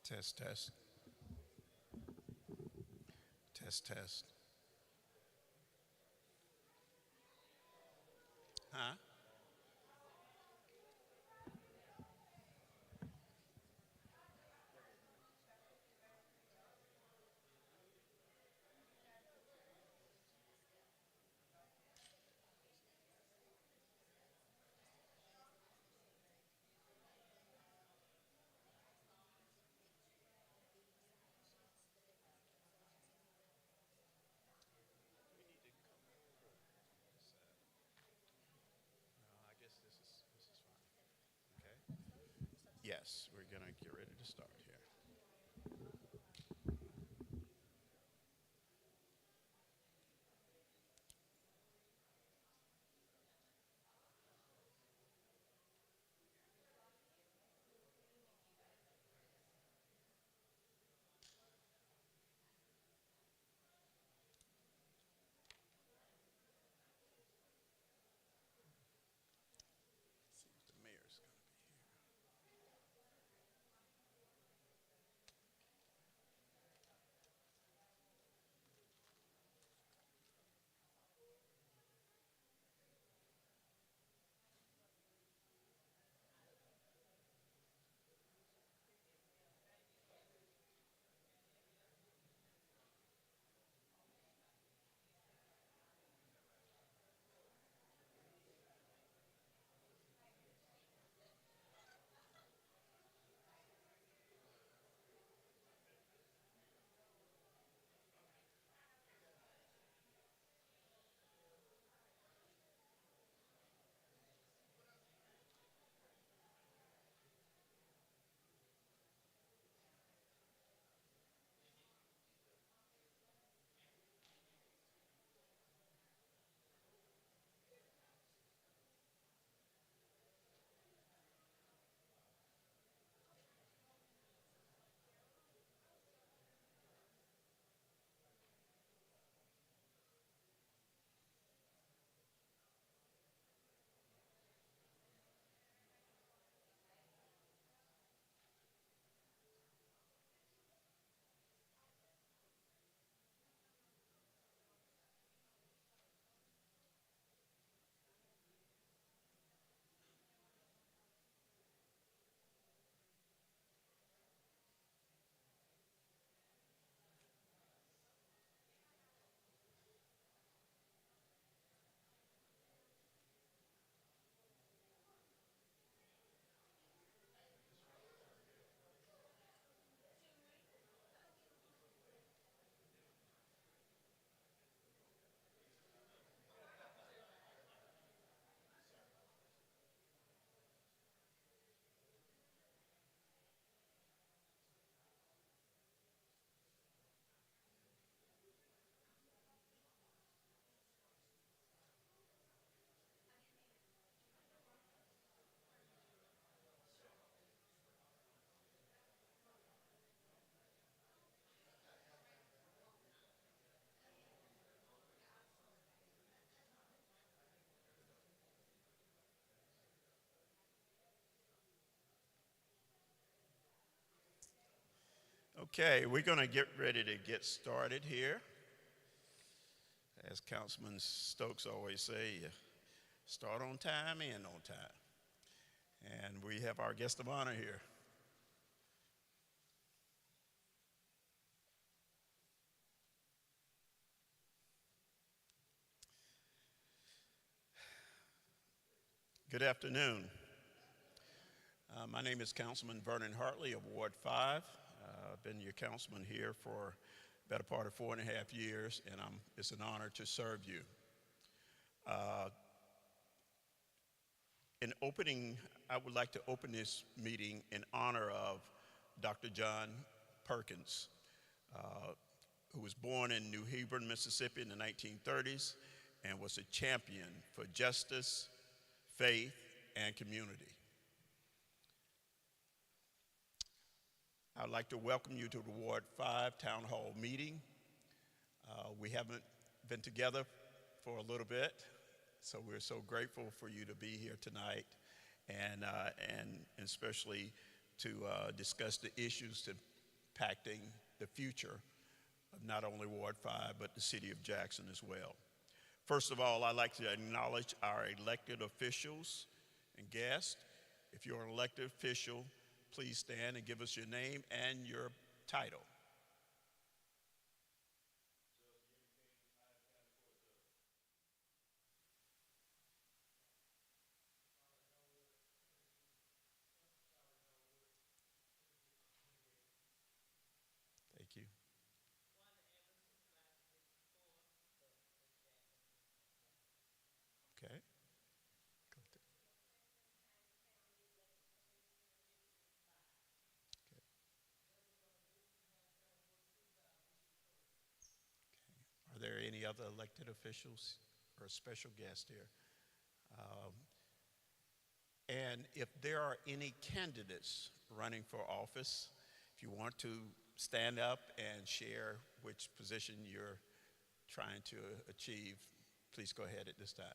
Test, test, test, test. Huh? I guess this is fine. Okay. Yes, we're gonna get ready to start here. See if the mayor's gonna be here. Okay, we're gonna get ready to get started here. As Councilman Stokes always say, start on time, end on time. And we have our guest of honor here. Good afternoon. My name is Councilman Vernon Hartley of Ward 5. I've been your councilman here for the better part of 4.5 years, and it's an honor to serve you. Uh, in opening, I would like to open this meeting in honor of Dr. John Perkins, uh, who was born in New Hebron, Mississippi in the 1930s and was a champion for justice, faith, and community. I'd like to welcome you to the Ward 5 Town Hall meeting. We haven't been together for a little bit, so we're so grateful for you to be here tonight and especially to discuss the issues impacting the future of not only Ward 5, but the city of Jackson as well. First of all, I'd like to acknowledge our elected officials and guests. If you're an elected official, please stand and give us your name and your title. Thank you. Okay. Are there any other elected officials or special guests here? Um, and if there are any candidates running for office, if you want to stand up and share which position you're trying to achieve, please go ahead at this time.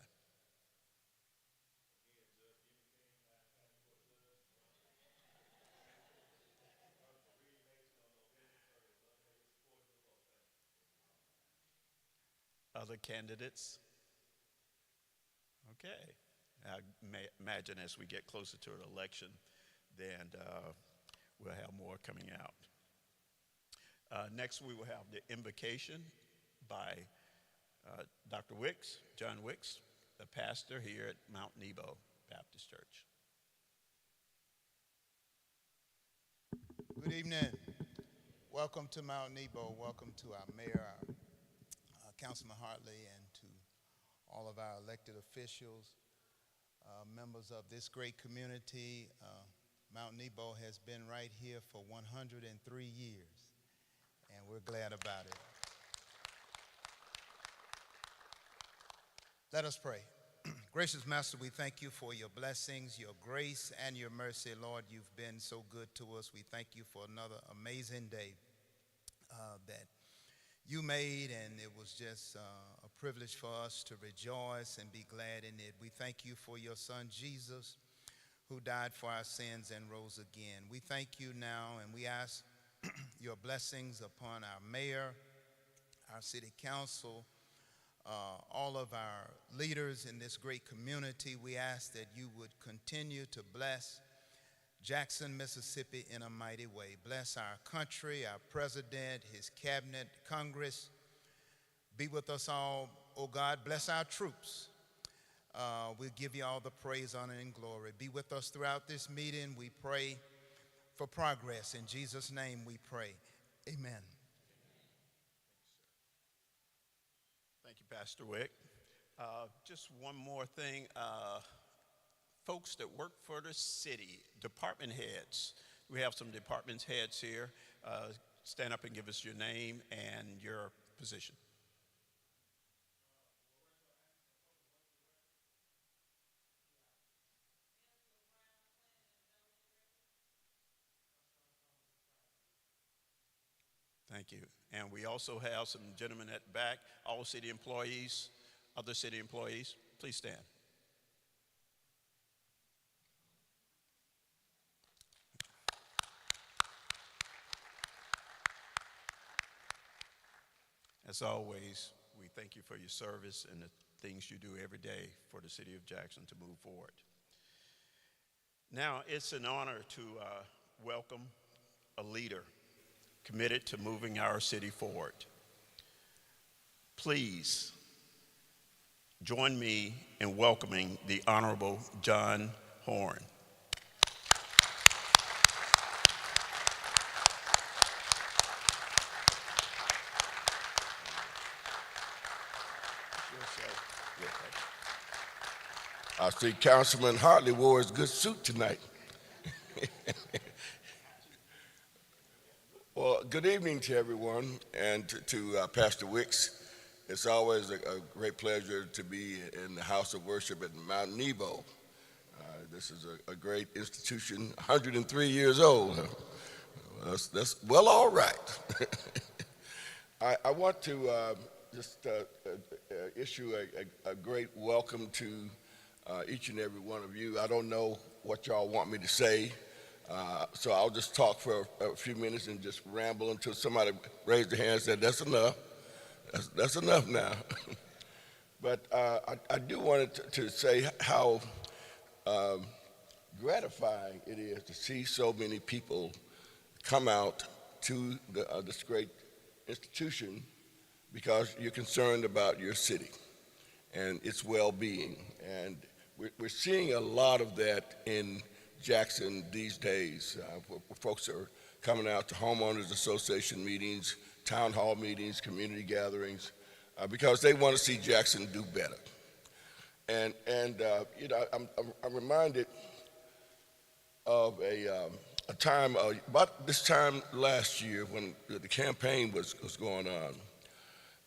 Other candidates? Okay. I may imagine as we get closer to an election, then we'll have more coming out. Next, we will have the invocation by Dr. Wicks, John Wicks, the pastor here at Mount Nebo Baptist Church. Good evening. Welcome to Mount Nebo. Welcome to our mayor, Councilman Hartley, and to all of our elected officials, members of this great community. Mount Nebo has been right here for 103 years, and we're glad about it. Let us pray. Gracious Master, we thank you for your blessings, your grace, and your mercy. Lord, you've been so good to us. We thank you for another amazing day that you made, and it was just a privilege for us to rejoice and be glad in it. We thank you for your son, Jesus, who died for our sins and rose again. We thank you now, and we ask your blessings upon our mayor, our city council, all of our leaders in this great community. We ask that you would continue to bless Jackson, Mississippi in a mighty way. Bless our country, our president, his cabinet, Congress. Be with us all, oh God. Bless our troops. We'll give you all the praise, honor, and glory. Be with us throughout this meeting. We pray for progress. In Jesus' name we pray. Amen. Thank you, Pastor Wick. Just one more thing. Folks that work for the city, department heads. We have some department heads here. Stand up and give us your name and your position. Thank you. And we also have some gentlemen at the back, all city employees, other city employees. Please stand. As always, we thank you for your service and the things you do every day for the city of Jackson to move forward. Now, it's an honor to welcome a leader committed to moving our city forward. Please join me in welcoming the Honorable John Horn. I see Councilman Hartley wore his good suit tonight. Well, good evening to everyone, and to Pastor Wicks. It's always a great pleasure to be in the house of worship at Mount Nebo. This is a great institution, 103 years old. That's well, all right. I want to just issue a great welcome to each and every one of you. I don't know what y'all want me to say. So I'll just talk for a few minutes and just ramble until somebody raised their hand and said, that's enough. That's enough now. But I do want to say how gratifying it is to see so many people come out to this great institution because you're concerned about your city and its well-being. And we're seeing a lot of that in Jackson these days. Folks are coming out to homeowners association meetings, town hall meetings, community gatherings, because they want to see Jackson do better. And you know, I'm reminded of a time about this time last year when the campaign was going on,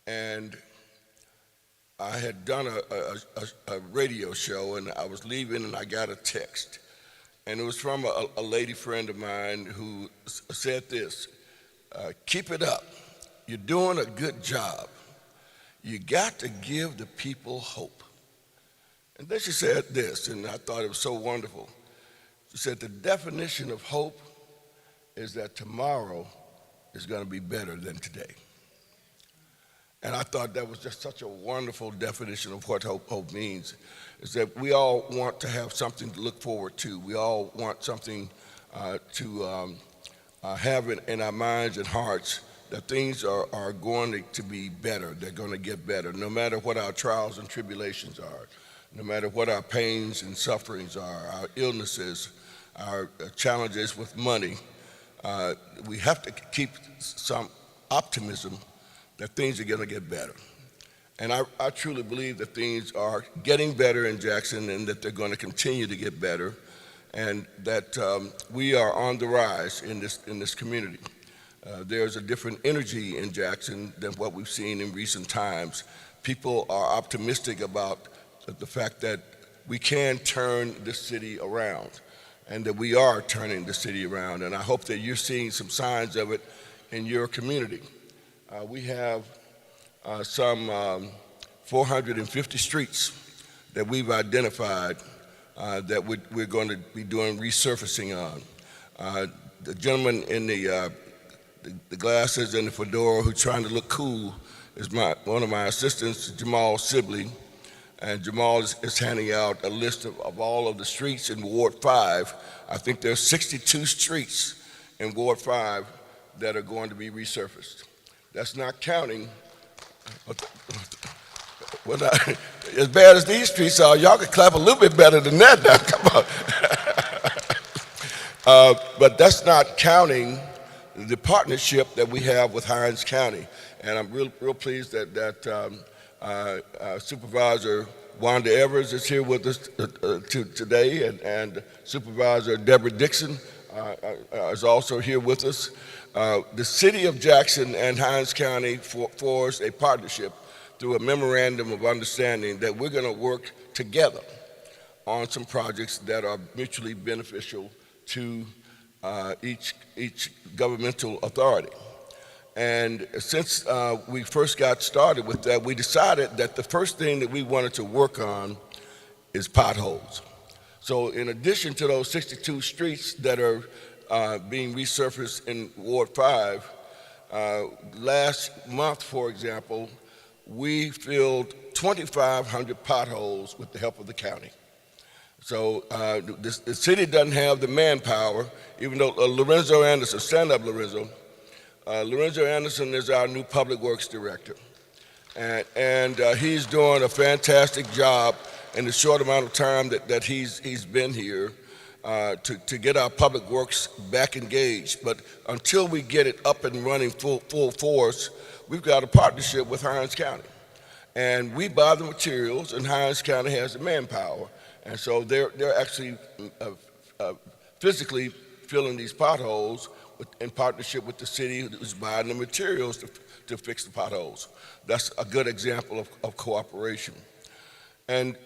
and I had done a radio show, and I was leaving, and I got a text, and it was from a lady friend of mine who said this: "Keep it up. You're doing a good job. You got to give the people hope." And then she said this, and I thought it was so wonderful. She said, "The definition of hope is that tomorrow is going to be better than today." And I thought that was just such a wonderful definition of what hope means, is that we all want to have something to look forward to. We all want something to have in our minds and hearts, that things are going to be better. They're going to get better, no matter what our trials and tribulations are, no matter what our pains and sufferings are, our illnesses, our challenges with money. We have to keep some optimism that things are going to get better. And I truly believe that things are getting better in Jackson and that they're going to continue to get better, and that we are on the rise in this community. There's a different energy in Jackson than what we've seen in recent times. People are optimistic about the fact that we can turn this city around, and that we are turning the city around. And I hope that you're seeing some signs of it in your community. We have some 450 streets that we've identified that we're going to be doing resurfacing on. The gentleman in the glasses and the fedora who's trying to look cool is one of my assistants, Jamal Sibley. And Jamal is handing out a list of all of the streets in Ward 5. I think there's 62 streets in Ward 5 that are going to be resurfaced. That's not counting, as bad as these streets are, y'all could clap a little bit better than that now, come on. But that's not counting the partnership that we have with Hinds County. And I'm real pleased that Supervisor Wanda Evers is here with us today, and Supervisor Deborah Dixon is also here with us. The City of Jackson and Hinds County forged a partnership through a memorandum of understanding that we're going to work together on some projects that are mutually beneficial to each governmental authority. And since we first got started with that, we decided that the first thing that we wanted to work on is potholes. So in addition to those 62 streets that are being resurfaced in Ward 5, last month, for example, we filled 2,500 potholes with the help of the county. So the city doesn't have the manpower, even though Lorenzo Anderson, stand up, Lorenzo. Lorenzo Anderson is our new public works director. And he's doing a fantastic job in the short amount of time that he's been here to get our public works back engaged. But until we get it up and running full force, we've got a partnership with Hinds County. And we buy the materials, and Hinds County has the manpower. And so they're actually physically filling these potholes in partnership with the city who's buying the materials to fix the potholes. That's a good example of cooperation. And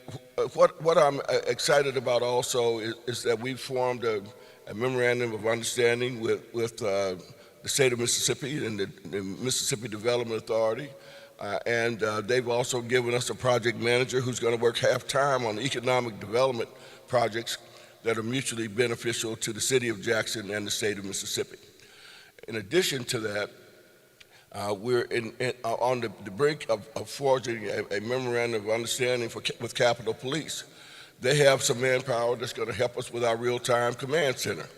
what I'm excited about also is that we formed a memorandum of understanding with the state of Mississippi and the Mississippi Development Authority. And they've also given us a project manager who's going to work half-time on economic development projects that are mutually beneficial to the city of Jackson and the state of Mississippi. In addition to that, we're on the brink of forging a memorandum of understanding with Capitol Police. They have some manpower that's going to help us with our real-time command center.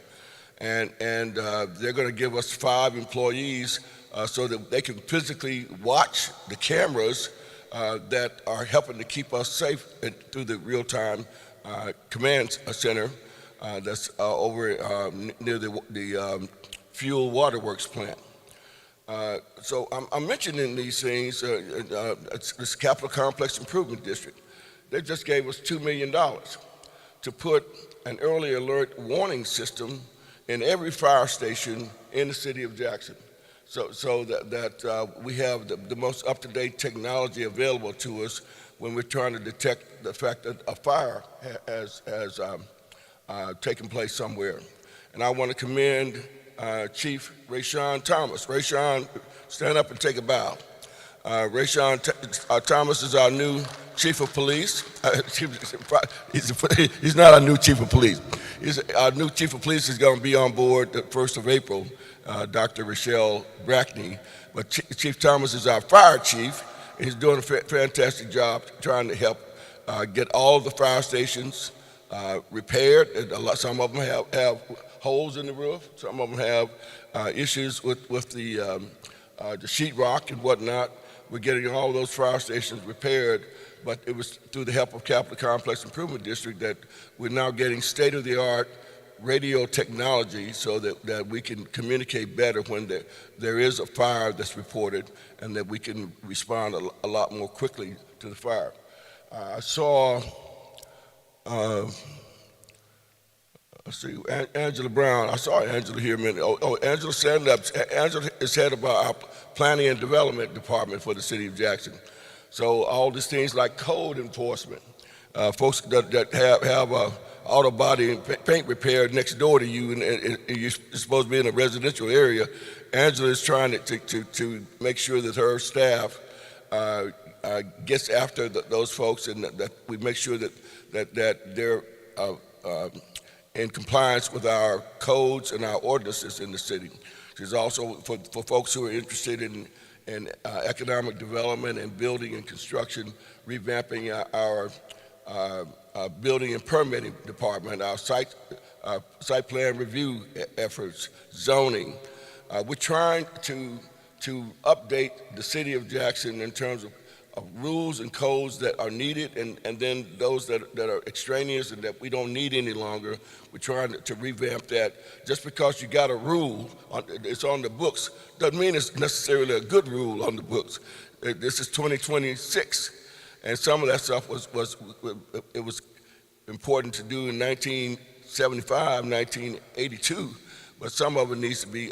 And they're going to give us 5 employees so that they can physically watch the cameras that are helping to keep us safe through the real-time command center that's over near the Fuel Waterworks plant. So I'm mentioning these things. It's this Capital Complex Improvement District. They just gave us $2 million to put an early alert warning system in every fire station in the city of Jackson, so that we have the most up-to-date technology available to us when we're trying to detect the fact that a fire has taken place somewhere. And I want to commend Chief Rayshawn Thomas. Rayshawn, stand up and take a bow. Rayshawn Thomas is our new Chief of Police. He's not our new Chief of Police. Our new Chief of Police is going to be on board the 1st of April, Dr. Rochelle Brackney. But Chief Thomas is our fire chief. He's doing a fantastic job trying to help get all the fire stations repaired. Some of them have holes in the roof. Some of them have issues with the sheetrock and whatnot. We're getting all those fire stations repaired, but it was through the help of Capital Complex Improvement District that we're now getting state-of-the-art radio technology so that we can communicate better when there is a fire that's reported, and that we can respond a lot more quickly to the fire. I saw, let's see, Angela Brown. I saw Angela here a minute. Oh, Angela, stand up. Angela is head of our Planning and Development Department for the city of Jackson. So all these things like code enforcement, folks that have a auto body and paint repaired next door to you, and you're supposed to be in a residential area. Angela is trying to make sure that her staff gets after those folks, and that we make sure that they're in compliance with our codes and our ordinances in the city. She's also, for folks who are interested in economic development and building and construction, revamping our building and permitting department, our site plan review efforts, zoning. We're trying to update the city of Jackson in terms of rules and codes that are needed, and then those that are extraneous and that we don't need any longer. We're trying to revamp that. Just because you got a rule, it's on the books, doesn't mean it's necessarily a good rule on the books. This is 2026, and some of that stuff was important to do in 1975, 1982, but some of it needs to be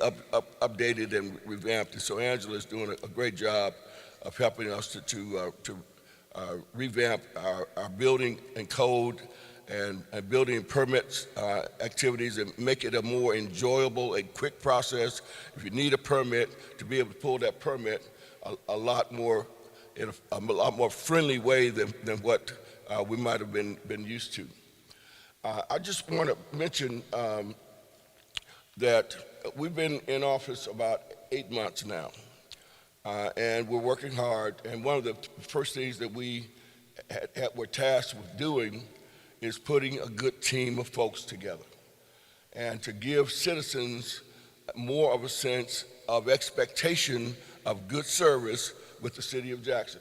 updated and revamped. And so Angela is doing a great job of helping us to revamp our building and code and building and permits activities, and make it a more enjoyable and quick process. If you need a permit, to be able to pull that permit a lot more in a lot more friendly way than what we might have been used to. I just want to mention that we've been in office about 8 months now. And we're working hard, and one of the first things that we were tasked with doing is putting a good team of folks together, and to give citizens more of a sense of expectation of good service with the city of Jackson.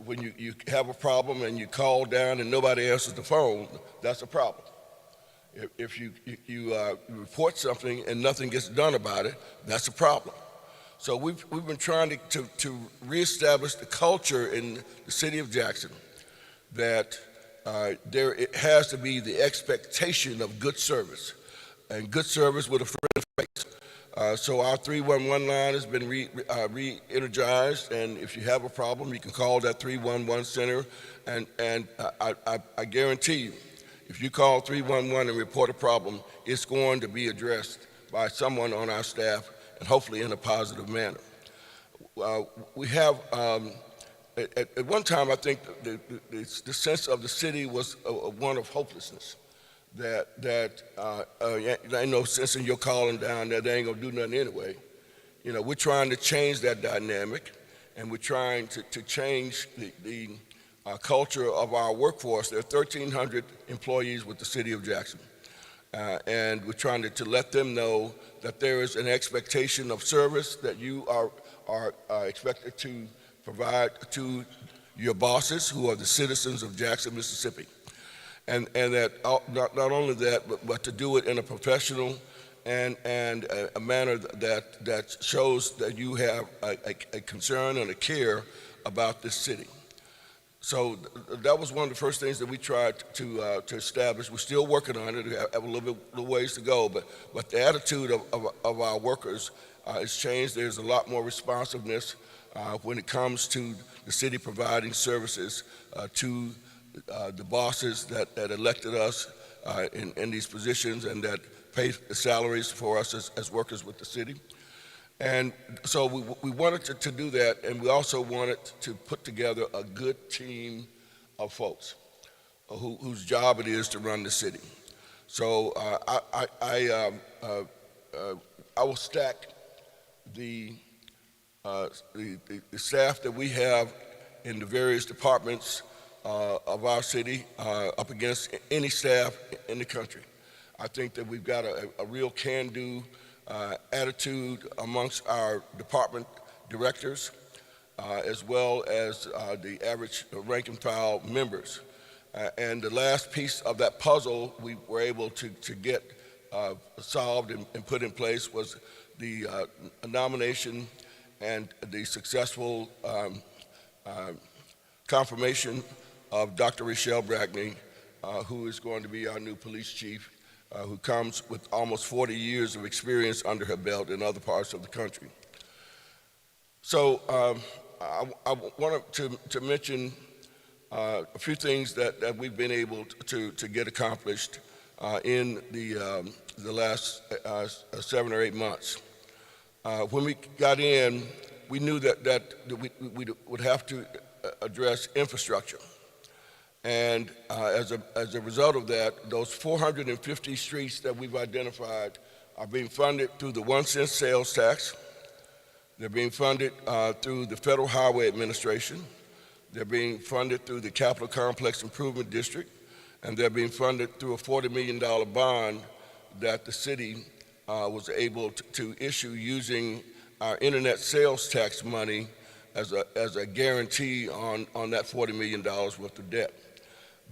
When you have a problem and you call down and nobody answers the phone, that's a problem. If you report something and nothing gets done about it, that's a problem. So we've been trying to reestablish the culture in the city of Jackson that it has to be the expectation of good service, and good service with a friendly face. So our 311 line has been re-energized, and if you have a problem, you can call that 311 center, and I guarantee you, if you call 311 and report a problem, it's going to be addressed by someone on our staff, and hopefully in a positive manner. We have, at one time, I think the sense of the city was one of hopelessness. ain't no sense in your calling down there. They ain't gonna do nothing anyway. We're trying to change that dynamic, and we're trying to change the culture of our workforce. There are 1,300 employees with the city of Jackson, and we're trying to let them know that there is an expectation of service that you are expected to provide to your bosses, who are the citizens of Jackson, Mississippi. And that not only that, but to do it in a professional and a manner that shows that you have a concern and a care about this city. So that was one of the first things that we tried to establish. We're still working on it. We have a little ways to go, but the attitude of our workers has changed. There's a lot more responsiveness when it comes to the city providing services to the bosses that elected us in these positions and that pay the salaries for us as workers with the city. And so we wanted to do that, and we also wanted to put together a good team of folks whose job it is to run the city. So I will stack the staff that we have in the various departments of our city up against any staff in the country. I think that we've got a real can-do attitude amongst our department directors, as well as the average rank and file members. And the last piece of that puzzle we were able to get solved and put in place was the nomination and the successful confirmation of Dr. Rochelle Brackney, who is going to be our new police chief, who comes with almost 40 years of experience under her belt in other parts of the country. So I wanted to mention a few things that we've been able to get accomplished in the last 7 or 8 months. When we got in, we knew that we would have to address infrastructure. And as a result of that, those 450 streets that we've identified are being funded through the 1-cent sales tax. They're being funded through the Federal Highway Administration. They're being funded through the Capital Complex Improvement District. And they're being funded through a $40 million bond that the city was able to issue using our internet sales tax money as a guarantee on that $40 million worth of debt.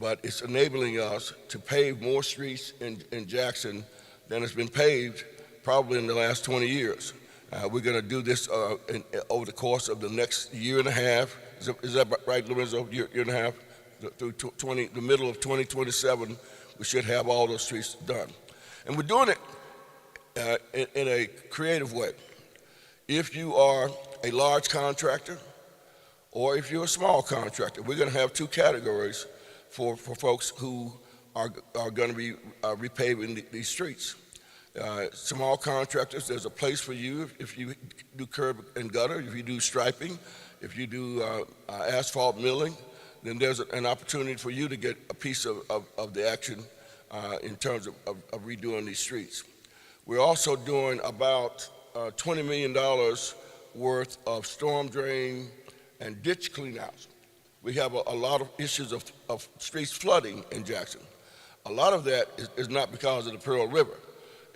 But it's enabling us to pave more streets in Jackson than has been paved probably in the last 20 years. We're going to do this over the course of the next year and a half. Is that right, Lorenzo? Year and a half? Through the middle of 2027, we should have all those streets done. And we're doing it in a creative way. If you are a large contractor or if you're a small contractor, we're going to have two categories for folks who are going to be repaving these streets. Small contractors, there's a place for you if you do curb and gutter, if you do striping, if you do asphalt milling, then there's an opportunity for you to get a piece of the action in terms of redoing these streets. We're also doing about $20 million worth of storm drain and ditch cleanouts. We have a lot of issues of streets flooding in Jackson. A lot of that is not because of the Pearl River.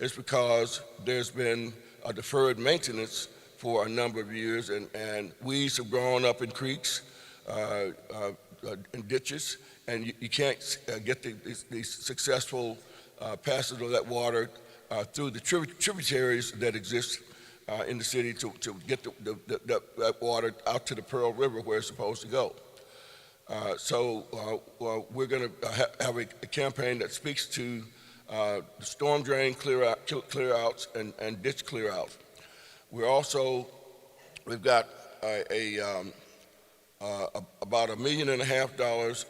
It's because there's been a deferred maintenance for a number of years, and weeds have grown up in creeks and ditches, and you can't get the successful passage of that water through the tributaries that exist in the city to get that water out to the Pearl River where it's supposed to go. So we're going to have a campaign that speaks to the storm drain clear-outs and ditch clear-outs. We've got about $1.5 million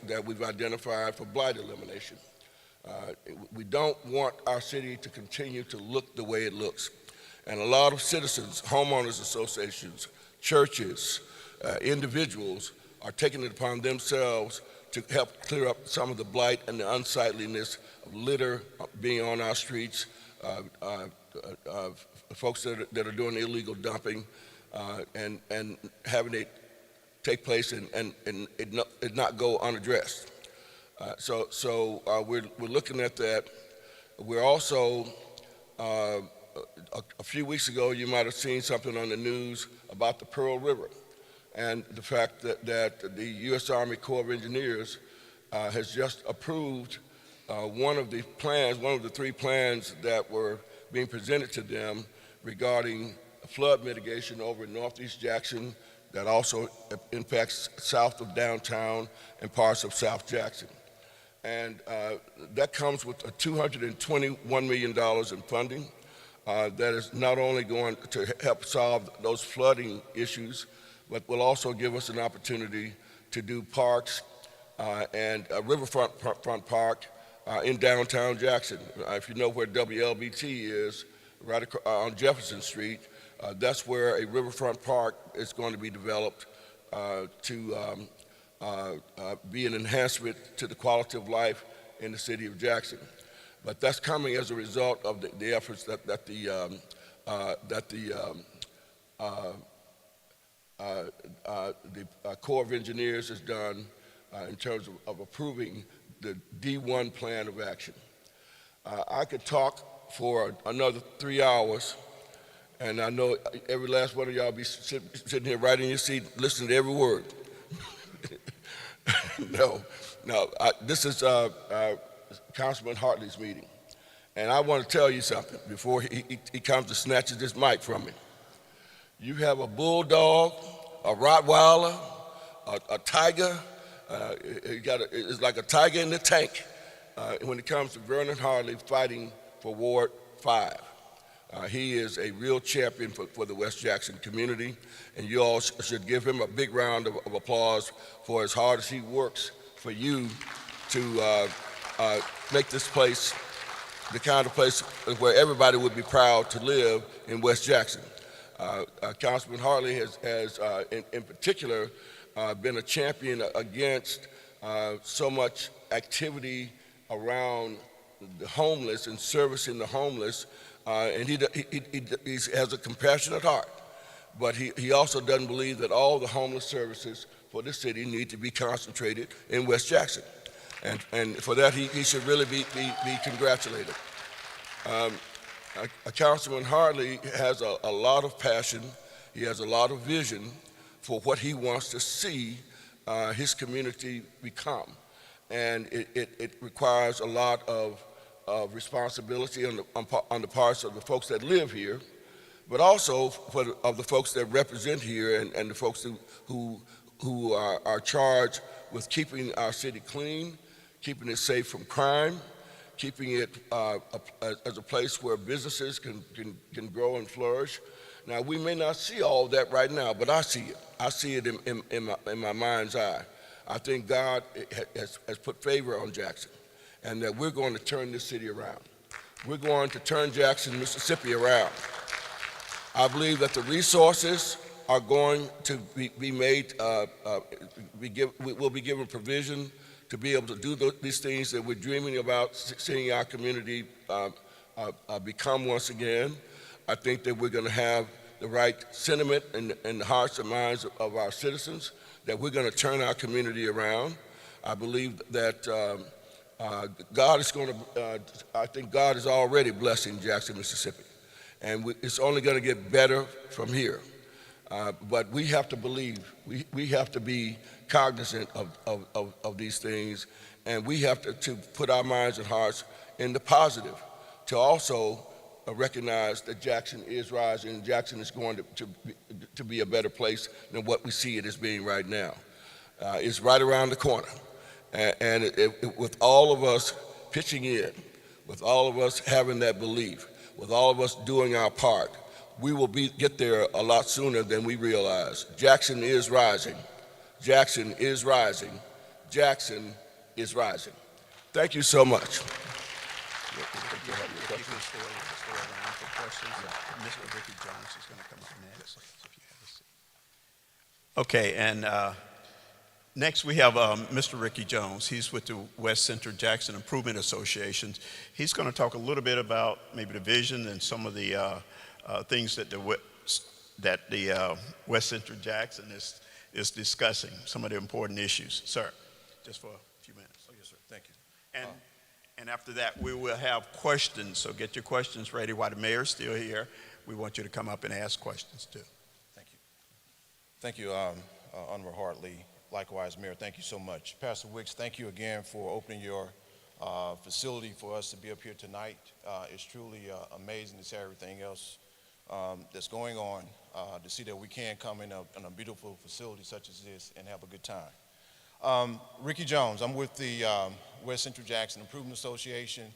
that we've identified for blight elimination. We don't want our city to continue to look the way it looks. And a lot of citizens, homeowners associations, churches, individuals are taking it upon themselves to help clear up some of the blight and the unsightliness of litter being on our streets, folks that are doing illegal dumping, and having it take place and it not go unaddressed. So we're looking at that. We're also, a few weeks ago, you might have seen something on the news about the Pearl River and the fact that the U.S. Army Corps of Engineers has just approved one of the three plans that were being presented to them regarding flood mitigation over in Northeast Jackson that also impacts south of downtown and parts of South Jackson. And that comes with $221 million in funding that is not only going to help solve those flooding issues, but will also give us an opportunity to do parks and a riverfront park in downtown Jackson. If you know where WLBT is, right on Jefferson Street, that's where a riverfront park is going to be developed to be an enhancement to the quality of life in the city of Jackson. But that's coming as a result of the efforts that the Corps of Engineers has done in terms of approving the D1 plan of action. I could talk for another 3 hours, and I know every last one of y'all be sitting here right in your seat listening to every word. No, this is Councilman Hartley's meeting. And I want to tell you something before he comes to snatches this mic from me. You have a bulldog, a Rottweiler, a tiger. It's like a tiger in the tank when it comes to Vernon Hartley fighting for Ward 5. He is a real champion for the West Jackson community, and you all should give him a big round of applause for as hard as he works for you to make this place the kind of place where everybody would be proud to live in West Jackson. Councilman Hartley has in particular, been a champion against so much activity around the homeless and servicing the homeless, and he has a compassionate heart. But he also doesn't believe that all the homeless services for the city need to be concentrated in West Jackson. And for that, he should really be congratulated. Councilman Hartley has a lot of passion. He has a lot of vision for what he wants to see his community become. And it requires a lot of responsibility on the parts of the folks that live here, but also of the folks that represent here and the folks who are charged with keeping our city clean, keeping it safe from crime, keeping it as a place where businesses can grow and flourish. Now, we may not see all that right now, but I see it. I see it in my mind's eye. I think God has put favor on Jackson, and that we're going to turn this city around. We're going to turn Jackson, Mississippi around. I believe that the resources are going to be made, we'll be given provision to be able to do these things that we're dreaming about seeing our community become once again. I think that we're going to have the right sentiment in the hearts and minds of our citizens, that we're going to turn our community around. I believe that God is going to, I think God is already blessing Jackson, Mississippi. And it's only going to get better from here. But we have to believe, we have to be cognizant of these things, and we have to put our minds and hearts in the positive, to also recognize that Jackson is rising. Jackson is going to be a better place than what we see it as being right now. It's right around the corner. And with all of us pitching in, with all of us having that belief, with all of us doing our part, we will get there a lot sooner than we realize. Jackson is rising. Jackson is rising. Jackson is rising. Thank you so much. Okay, and Next, we have Mr. Ricky Jones. He's with the West Central Jackson Improvement Association. He's going to talk a little bit about maybe the vision and some of the things that the West Central Jackson is discussing, some of the important issues. Sir, just for a few minutes. Oh, yes, sir. Thank you. And after that, we will have questions. So get your questions ready while the mayor's still here. We want you to come up and ask questions too. Thank you. Thank you, Honorable Hartley. Likewise, Mayor, thank you so much. Pastor Wicks, thank you again for opening your facility for us to be up here tonight. It's truly amazing to see everything else that's going on, to see that we can come in a beautiful facility such as this and have a good time. Ricky Jones, I'm with the West Central Jackson Improvement Association.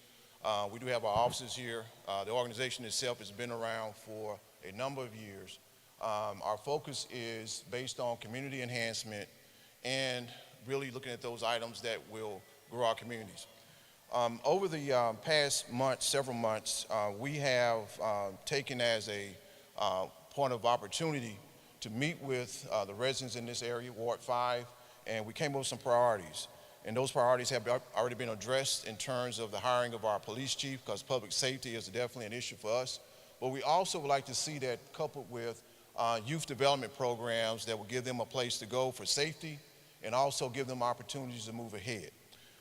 We do have our offices here. The organization itself has been around for a number of years. Our focus is based on community enhancement and really looking at those items that will grow our communities. Over the past several months, we have taken as a point of opportunity to meet with the residents in this area, Ward 5, and we came up with some priorities. And those priorities have already been addressed in terms of the hiring of our police chief, because public safety is definitely an issue for us. But we also would like to see that coupled with youth development programs that will give them a place to go for safety and also give them opportunities to move ahead.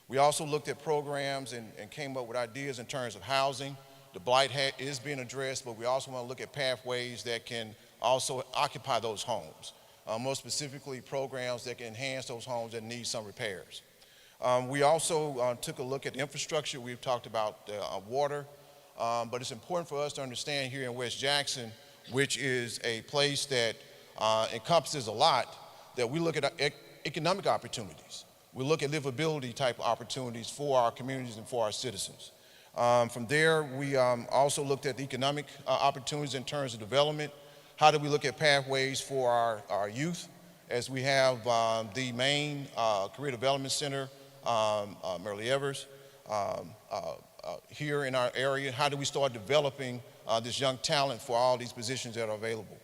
We also looked at programs and came up with ideas in terms of housing. The blight is being addressed, but we also want to look at pathways that can also occupy those homes. More specifically, programs that can enhance those homes that need some repairs. We also took a look at infrastructure. We've talked about water, but it's important for us to understand here in West Jackson, which is a place that encompasses a lot, that we look at economic opportunities. We look at livability type opportunities for our communities and for our citizens. From there, we also looked at the economic opportunities in terms of development. How do we look at pathways for our youth? As we have the main Career Development Center, Merle Evers, here in our area, how do we start developing this young talent for all these positions that are available?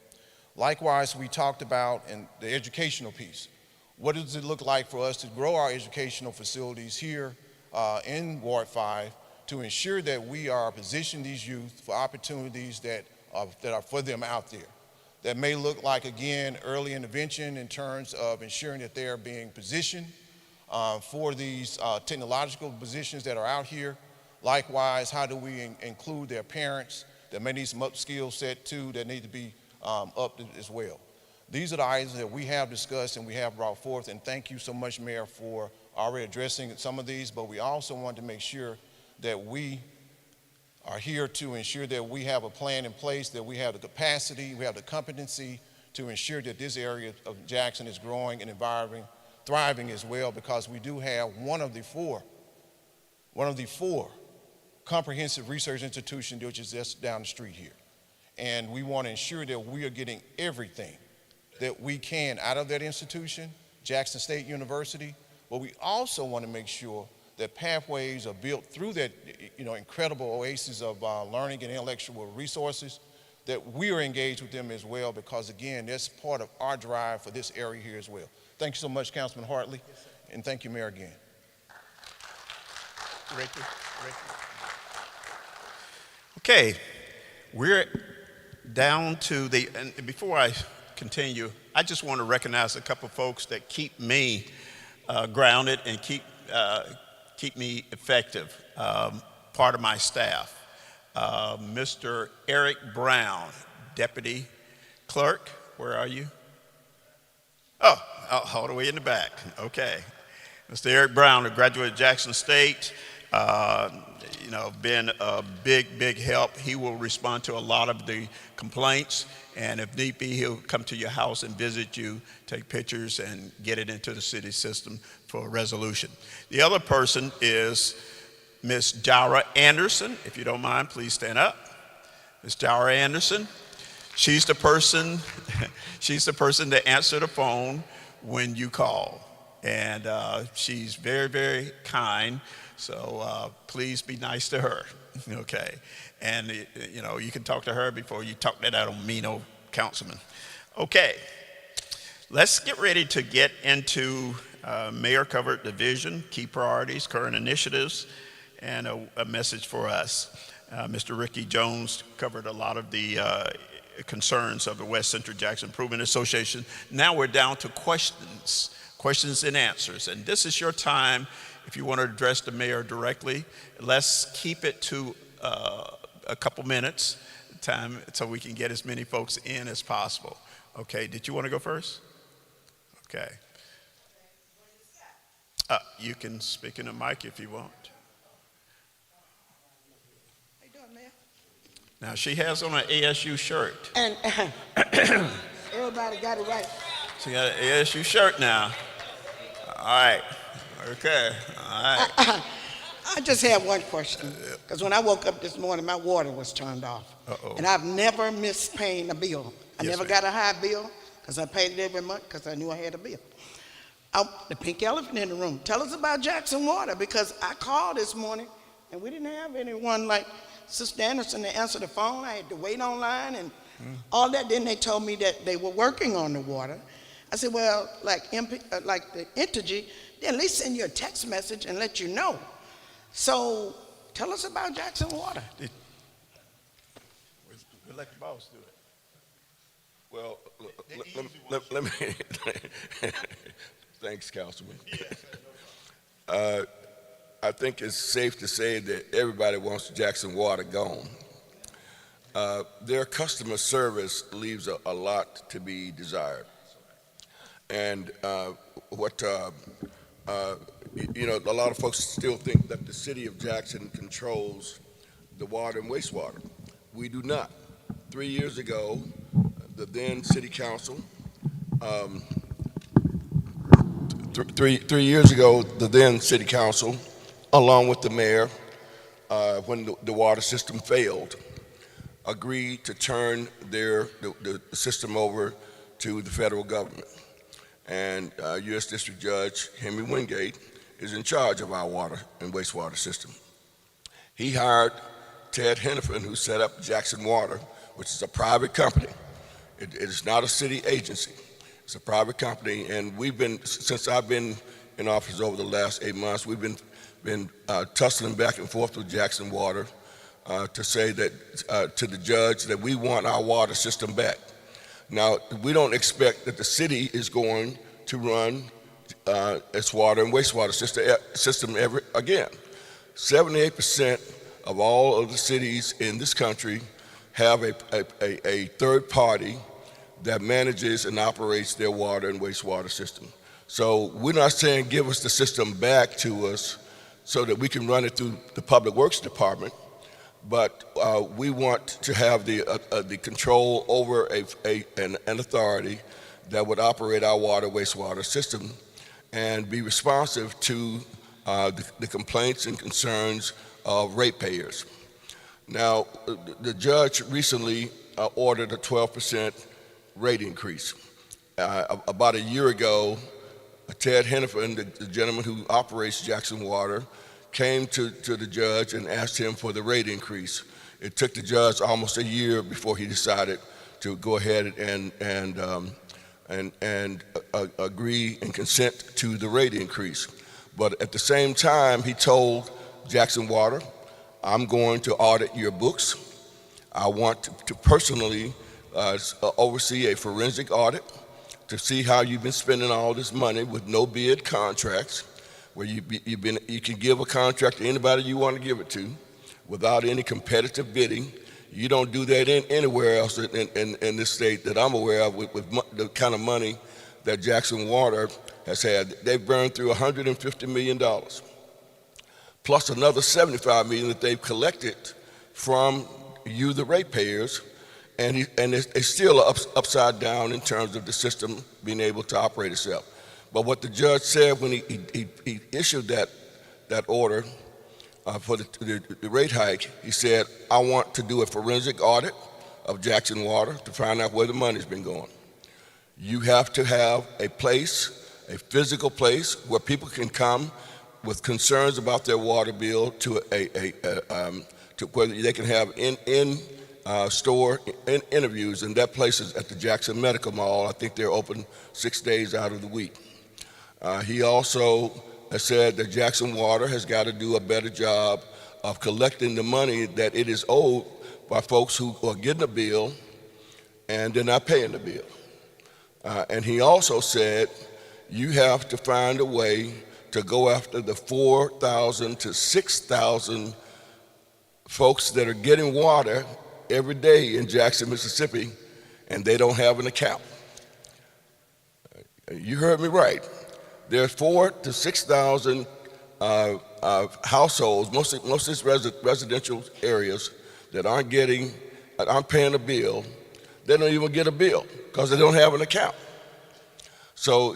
Likewise, we talked about the educational piece. What does it look like for us to grow our educational facilities here in Ward 5 to ensure that we are positioning these youth for opportunities that are for them out there? That may look like, again, early intervention in terms of ensuring that they are being positioned for these technological positions that are out here. Likewise, how do we include their parents that may need some up skill set too that need to be upped as well? These are the items that we have discussed and we have brought forth, and thank you so much, Mayor, for already addressing some of these, but we also want to make sure that we are here to ensure that we have a plan in place, that we have the capacity, we have the competency to ensure that this area of Jackson is growing and thriving as well, because we do have one of the four comprehensive research institutions, which is just down the street here. And we want to ensure that we are getting everything that we can out of that institution, Jackson State University, but we also want to make sure that pathways are built through that incredible oasis of learning and intellectual resources, that we are engaged with them as well, because again, that's part of our drive for this area here as well. Thank you so much, Councilman Hartley, and thank you, Mayor, again. Ricky. Okay, we're down to and before I continue, I just want to recognize a couple of folks that keep me grounded and keep me effective, part of my staff. Mr. Eric Brown, Deputy Clerk, where are you? Oh, all the way in the back, okay. Mr. Eric Brown, a graduate of Jackson State, been a big help. He will respond to a lot of the complaints, and if need be, he'll come to your house and visit you, take pictures, and get it into the city system for a resolution. The other person is Miss Jara Anderson. If you don't mind, please stand up. Miss Jara Anderson. She's the person to answer the phone when you call, and she's very kind. So please be nice to her, okay? And you can talk to her before you talk to that mean old councilman. Okay, let's get ready to get into Mayor covered the vision, key priorities, current initiatives, and a message for us. Mr. Ricky Jones covered a lot of the concerns of the West Central Jackson Improvement Association. Now we're down to questions and answers. And this is your time. If you want to address the mayor directly, let's keep it to a couple minutes time so we can get as many folks in as possible. Okay, did you want to go first? Okay. You can speak in the mic if you want. How you doing, Mayor? Now, she has on an ASU shirt. And everybody got it right. She got an ASU shirt now. All right. Okay. All right. I just have one question. Because when I woke up this morning, my water was turned off. Uh-oh. And I've never missed paying a bill. I Yes, never ma'am. got a high bill because I paid it every month because I knew I had a bill. The pink elephant in the room. Tell us about Jackson Water, because I called this morning and we didn't have anyone like Sister Anderson to answer the phone. I had to wait online and all that. Then they told me that they were working on the water. I said, well, like the Entergy, they at least send you a text message and let you know. So tell us about Jackson Water. We'll let the boss do it. Well, let me, thanks, Councilman. I think it's safe to say that everybody wants Jackson Water gone. Their customer service leaves a lot to be desired. And a lot of folks still think that the city of Jackson controls the water and wastewater. We do not. 3 years ago, the then city council, three years ago, the then city council, along with the mayor, when the water system failed, agreed to turn the system over to the federal government. And U.S. District Judge Henry Wingate is in charge of our water and wastewater system. He hired Ted Hennepin, who set up Jackson Water, which is a private company. It is not a city agency. It's a private company, and since I've been in office over the last 8 months, we've been tussling back and forth with Jackson Water to say that to the judge that we want our water system back. Now, we don't expect that the city is going to run its water and wastewater system ever again. 78% of all of the cities in this country have a third party that manages and operates their water and wastewater system. So we're not saying give us the system back to us so that we can run it through the Public Works Department, but we want to have the control over an authority that would operate our water wastewater system and be responsive to the complaints and concerns of ratepayers. Now, the judge recently ordered a 12% rate increase. About a year ago, Ted Hennepin, the gentleman who operates Jackson Water, came to the judge and asked him for the rate increase. It took the judge almost a year before he decided to go ahead and agree and consent to the rate increase. But at the same time, he told Jackson Water, I'm going to audit your books. I want to personally oversee a forensic audit to see how you've been spending all this money with no bid contracts, where you can give a contract to anybody you want to give it to without any competitive bidding. You don't do that anywhere else in this state that I'm aware of with the kind of money that Jackson Water has had. They've burned through $150 million, plus another $75 million that they've collected from you, the ratepayers, and it's still upside down in terms of the system being able to operate itself. But what the judge said when he issued that order for the rate hike, he said, I want to do a forensic audit of Jackson Water to find out where the money's been going. You have to have a place, a physical place where people can come with concerns about their water bill to where they can have store interviews, and that place is at the Jackson Medical Mall. I think they're open 6 days out of the week. He also has said that Jackson Water has got to do a better job of collecting the money that it is owed by folks who are getting a bill and they're not paying the bill. And he also said you have to find a way to go after the 4,000 to 6,000 folks that are getting water every day in Jackson, Mississippi, and they don't have an account. You heard me right. There are 4,000 to 6,000 households, most of these residential areas, that aren't paying a bill. They don't even get a bill because they don't have an account. So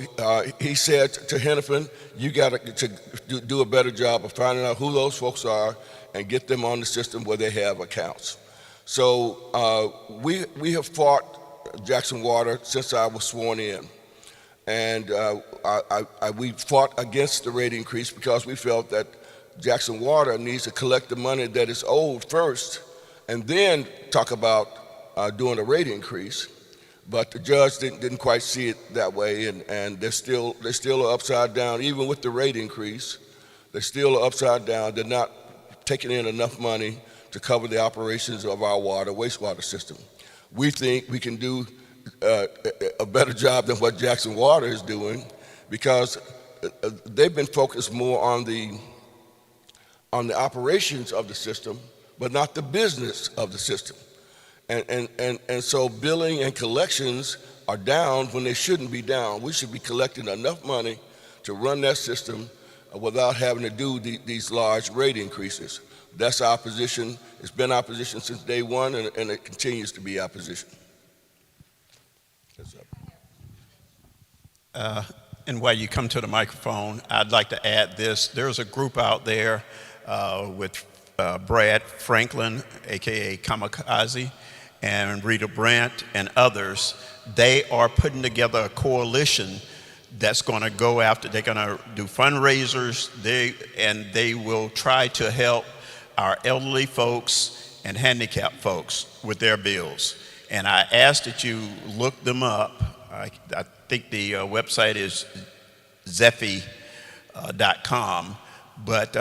he said to Hennepin, you got to do a better job of finding out who those folks are and get them on the system where they have accounts. So we have fought Jackson Water since I was sworn in. And we fought against the rate increase because we felt that Jackson Water needs to collect the money that is owed first and then talk about doing a rate increase. But the judge didn't quite see it that way, and they're still upside down. Even with the rate increase, they're still upside down. They're not taking in enough money to cover the operations of our wastewater system. We think we can do a better job than what Jackson Water is doing because they've been focused more on the operations of the system, but not the business of the system. And so billing and collections are down when they shouldn't be down. We should be collecting enough money to run that system without having to do these large rate increases. That's our position. It's been our position since day one, and it continues to be our position. And while you come to the microphone, I'd like to add this. There's a group out there with Brad Franklin, AKA Kamikaze, and Rita Brandt and others. They are putting together a coalition that's going to go after, they're going to do fundraisers, and they will try to help our elderly folks and handicapped folks with their bills. And I ask that you look them up. I think the website is zephy.com. But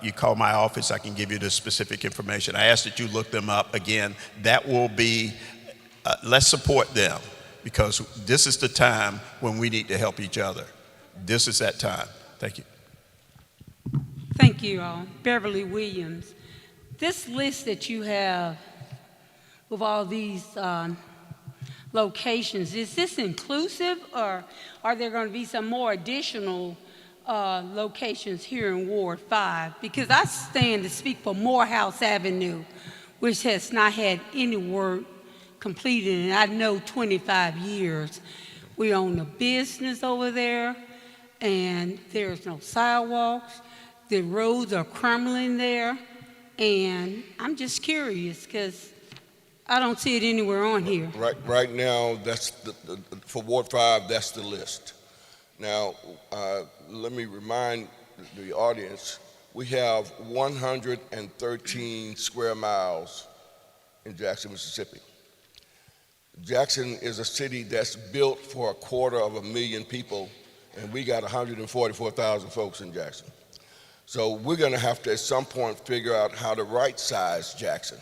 you call my office, I can give you the specific information. I ask that you look them up. Again, that will be, let's support them because this is the time when we need to help each other. This is that time. Thank you. Thank you all. Beverly Williams. This list that you have with all these locations, is this inclusive or are there going to be some more additional locations here in Ward 5? Because I stand to speak for Morehouse Avenue, which has not had any work completed in, I know, 25 years. We own a business over there, and there's no sidewalks. The roads are crumbling there, and I'm just curious because I don't see it anywhere on here. Right now, that's for Ward 5, that's the list. Now, let me remind the audience, we have 113 square miles in Jackson, Mississippi. Jackson is a city that's built for 250,000 people, and we got 144,000 folks in Jackson. So we're going to have to, at some point, figure out how to right-size Jackson.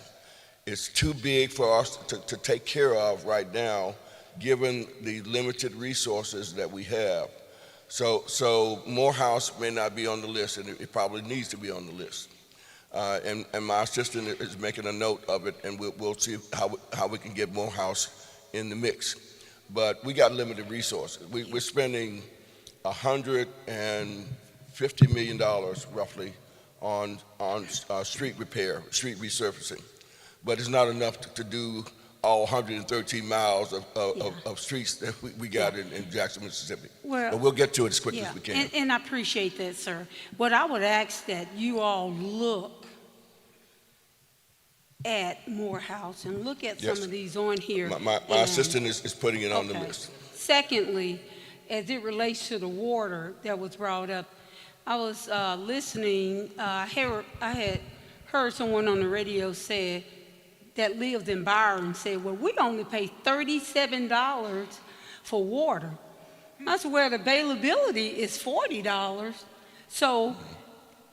It's too big for us to take care of right now, given the limited resources that we have. So Morehouse may not be on the list, and it probably needs to be on the list. And my assistant is making a note of it, and we'll see how we can get Morehouse in the mix. But we got limited resources. We're spending $150 million roughly on street repair, street resurfacing. But it's not enough to do all 113 miles of streets that we got in Jackson, Mississippi. Well, but we'll get to it as quickly as we can. And I appreciate that, sir. What I would ask that you all look at Morehouse and look at some of these on here. My assistant is putting it on the list. Secondly, as it relates to the water that was brought up, I was listening. I had heard someone on the radio say that lived in Byron said, well, we only pay $37 for water. I swear the availability is $40. So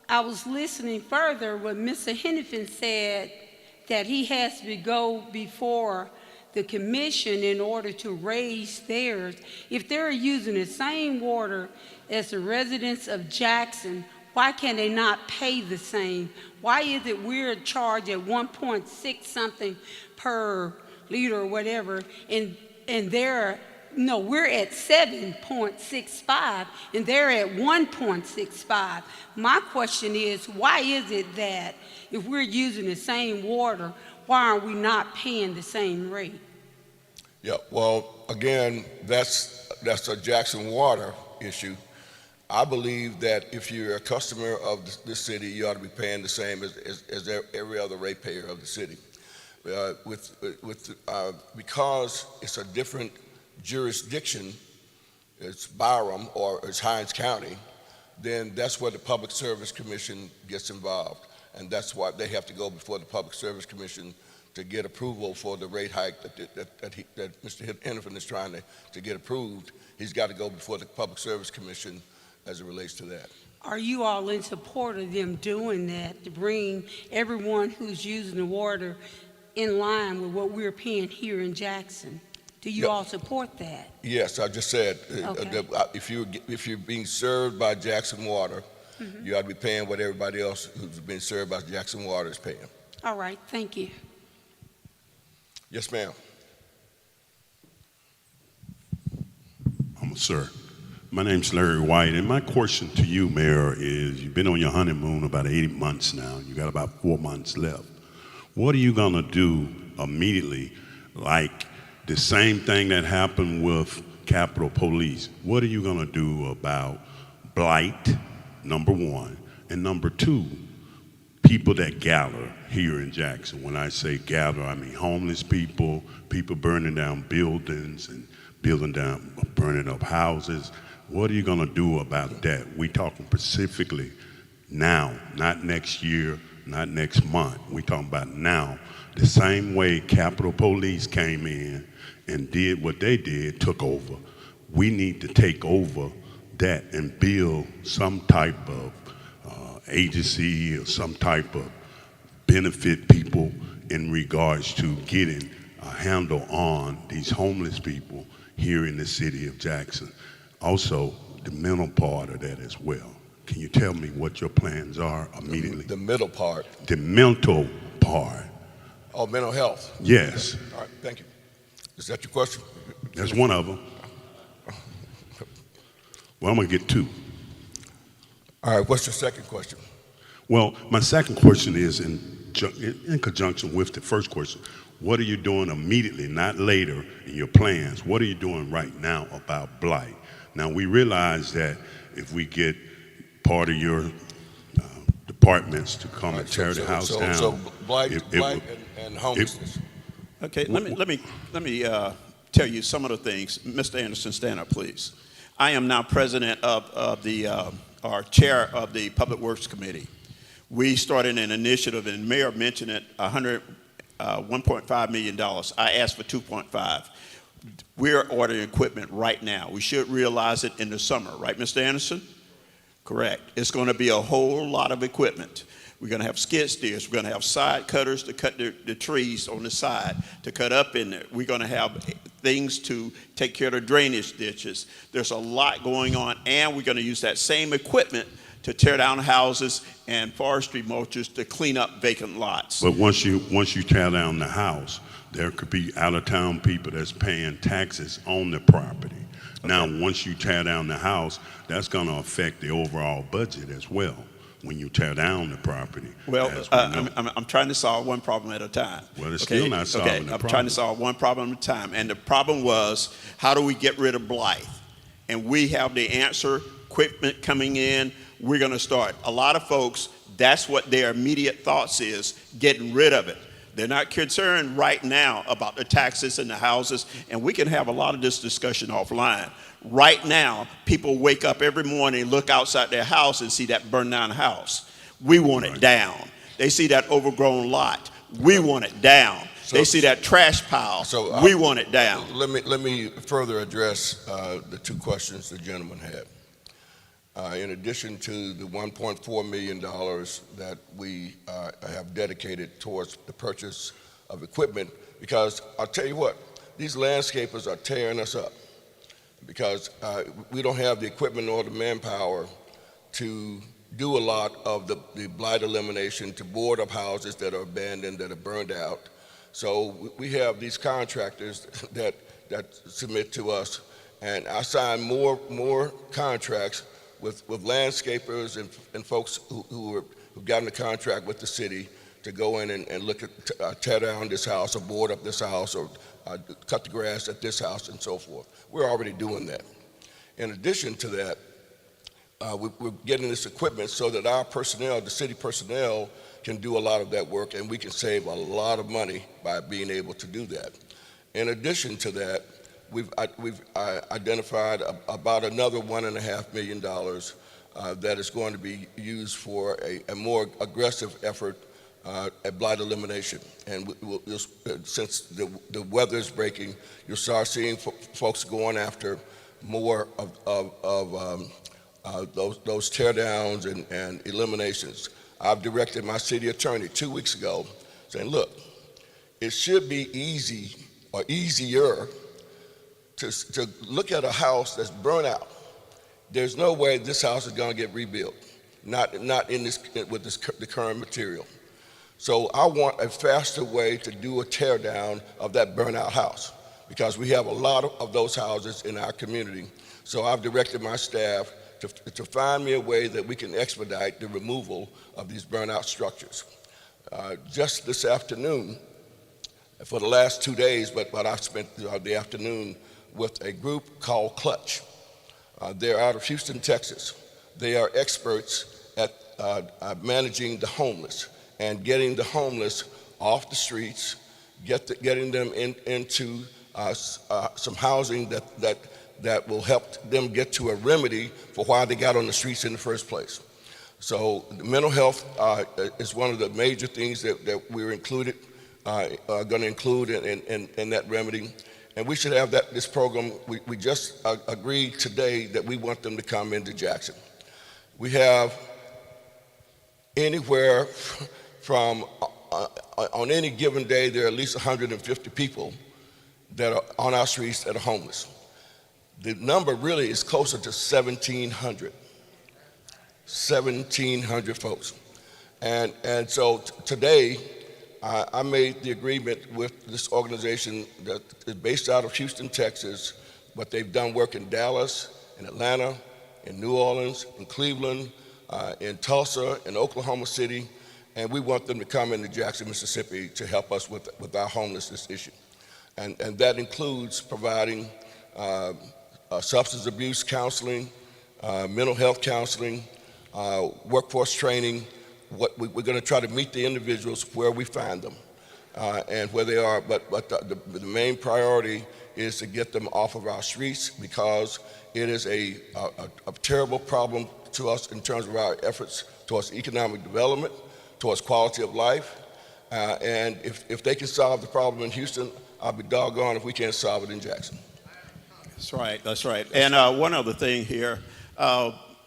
I was listening further when Mr. Hennepin said that he has to go before the commission in order to raise theirs. If they're using the same water as the residents of Jackson, why can they not pay the same? Why is it we're charged at 1.6 something per liter or whatever, and they're, no, we're at 7.65 and they're at 1.65. My question is, why is it that if we're using the same water, why are we not paying the same rate? Yeah, well, again, that's a Jackson Water issue. I believe that if you're a customer of this city, you ought to be paying the same as every other ratepayer of the city. Because it's a different jurisdiction, it's Byram or it's Hinds County, then that's where the Public Service Commission gets involved. And that's why they have to go before the Public Service Commission to get approval for the rate hike that Mr. Hennepin is trying to get approved. He's got to go before the Public Service Commission as it relates to that. Are you all in support of them doing that to bring everyone who's using the water in line with what we're paying here in Jackson? Do you all support that? Yes, I just said, Okay. if you're being served by Jackson Water, you ought to be paying what everybody else who's being served by Jackson Water is paying. All right, thank you. Yes, ma'am. Sir, my name's Larry White, and my question to you, Mayor, is you've been on your honeymoon about 8 months now. You got about 4 months left. What are you going to do immediately, like the same thing that happened with Capitol Police? What are you going to do about blight, number one, and number two, people that gather here in Jackson? When I say gather, I mean homeless people, people burning down buildings and burning up houses. What are you going to do about that? We talking specifically now, not next year, not next month. We talking about now. The same way Capitol Police came in and did what they did, took over. We need to take over that and build some type of agency or some type of benefit people in regards to getting a handle on these homeless people here in the city of Jackson. Also, the mental part of that as well. Can you tell me what your plans are immediately? The middle part. The mental part. Oh, mental health. Yes. All right, thank you. Is that your question? That's one of them. Well, I'm going to get two. All right, what's your second question? Well, my second question is in conjunction with the first question. What are you doing immediately, not later, in your plans? What are you doing right now about blight? Now, we realize that if we get part of your departments to come and tear the house down. So blight and homelessness. Okay, let me tell you some of the things. Mr. Anderson, stand up, please. I am now president of our chair of the Public Works Committee. We started an initiative, and the mayor mentioned it, $1.5 million. I asked for 2.5. We're ordering equipment right now. We should realize it in the summer, right, Mr. Anderson? Correct. It's going to be a whole lot of equipment. We're going to have skid steers. We're going to have side cutters to cut the trees on the side, to cut up in there. We're going to have things to take care of the drainage ditches. There's a lot going on, and we're going to use that same equipment to tear down houses and forestry mulchers to clean up vacant lots. But once you tear down the house, there could be out-of-town people that's paying taxes on the property. Okay. Now, once you tear down the house, that's going to affect the overall budget as well when you tear down the property. Well, I'm trying to solve one problem at a time. Well, it's still not solving the problem. I'm trying to solve one problem at a time. And the problem was, how do we get rid of blight? And we have the answer, equipment coming in. We're going to start. A lot of folks, that's what their immediate thoughts is, getting rid of it. They're not concerned right now about the taxes and the houses, and we can have a lot of this discussion offline. Right now, people wake up every morning, look outside their house and see that burned down house. We want it down. They see that overgrown lot. We want it down. They see that trash pile. So, We want it down. Let me further address the two questions the gentleman had. In addition to the $1.4 million that we have dedicated towards the purchase of equipment, because I'll tell you what, these landscapers are tearing us up because we don't have the equipment or the manpower to do a lot of the blight elimination, to board up houses that are abandoned, that are burned out. So we have these contractors that submit to us, and I sign more contracts with landscapers and folks who've gotten a contract with the city to go in and look at tear down this house or board up this house or cut the grass at this house and so forth. We're already doing that. In addition to that, we're getting this equipment so that our personnel, the city personnel, can do a lot of that work, and we can save a lot of money by being able to do that. In addition to that, we've identified about another $1.5 million that is going to be used for a more aggressive effort at blight elimination. And since the weather is breaking, you'll start seeing folks going after more of those tear downs and eliminations. I've directed my city attorney 2 weeks ago saying, look, it should be easy or easier to look at a house that's burnt out. There's no way this house is going to get rebuilt, not in this with the current material. So I want a faster way to do a tear down of that burnt out house because we have a lot of those houses in our community. So I've directed my staff to find me a way that we can expedite the removal of these burnout structures. Just this afternoon, for the last 2 days, but I've spent the afternoon with a group called Clutch. They're out of Houston, Texas. They are experts at managing the homeless and getting the homeless off the streets, getting them into some housing that will help them get to a remedy for why they got on the streets in the first place. So mental health is one of the major things that we're going to include in that remedy. And we should have this program. We just agreed today that we want them to come into Jackson. We have anywhere from, on any given day, there are at least 150 people that are on our streets that are homeless. The number really is closer to 1,700. 1,700 folks. And so today, I made the agreement with this organization that is based out of Houston, Texas, but they've done work in Dallas, in Atlanta, in New Orleans, in Cleveland, in Tulsa, in Oklahoma City, and we want them to come into Jackson, Mississippi to help us with our homelessness issue. And that includes providing substance abuse counseling, mental health counseling, workforce training. We're going to try to meet the individuals where we find them and where they are, but the main priority is to get them off of our streets because it is a terrible problem to us in terms of our efforts towards economic development, towards quality of life, and if they can solve the problem in Houston, I'll be doggone if we can't solve it in Jackson. That's right, that's right. And one other thing here,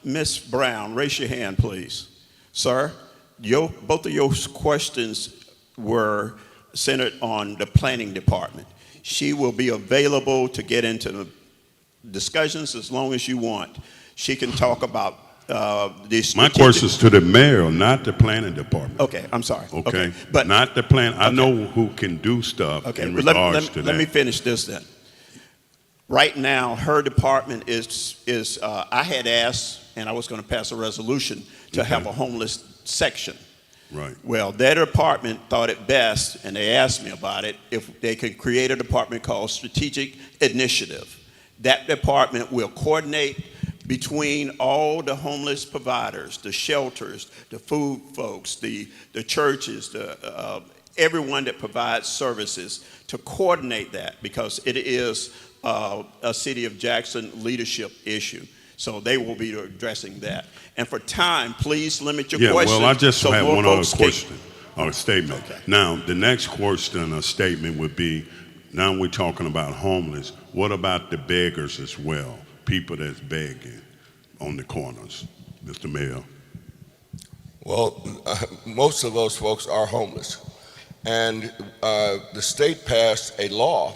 Ms. Brown, raise your hand, please. Sir, both of your questions were centered on the planning department. She will be available to get into the discussions as long as you want. She can talk about this. My question's to the mayor, not the planning department. Okay, I'm sorry. Okay, but not the plan. I know who can do stuff in regards to that. Let me finish this then. Right now, her department is I had asked, and I was going to pass a resolution to have a homeless section. Right. Well, their department thought it best, and they asked me about it, if they could create a department called Strategic Initiative. That department will coordinate between all the homeless providers, the shelters, the food folks, the churches, everyone that provides services, to coordinate that because it is a City of Jackson leadership issue. So they will be addressing that. And for time, please limit your questions. Well, I just so have more one other folks can- question. or a statement. Now, the next question or statement would be, now we're talking about homeless. What about the beggars as well? People that's begging on the corners, Mr. Mayor. Well, most of those folks are homeless. And the state passed a law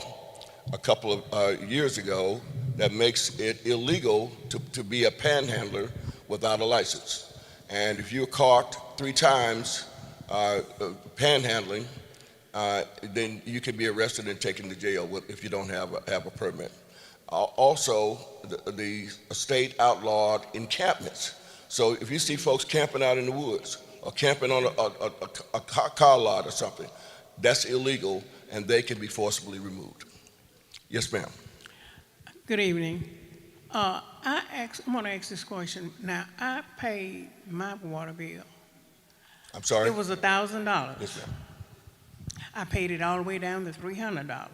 a couple of years ago that makes it illegal to be a panhandler without a license. And if you're caught 3 times panhandling, then you can be arrested and taken to jail if you don't have a permit. Also, the state outlawed encampments. So if you see folks camping out in the woods or camping on a car lot or something, that's illegal and they can be forcibly removed. Yes, ma'am. Good evening. I want to ask this question. Now, I paid my water bill. I'm sorry? It was $1,000. Yes, ma'am. I paid it all the way down to $300.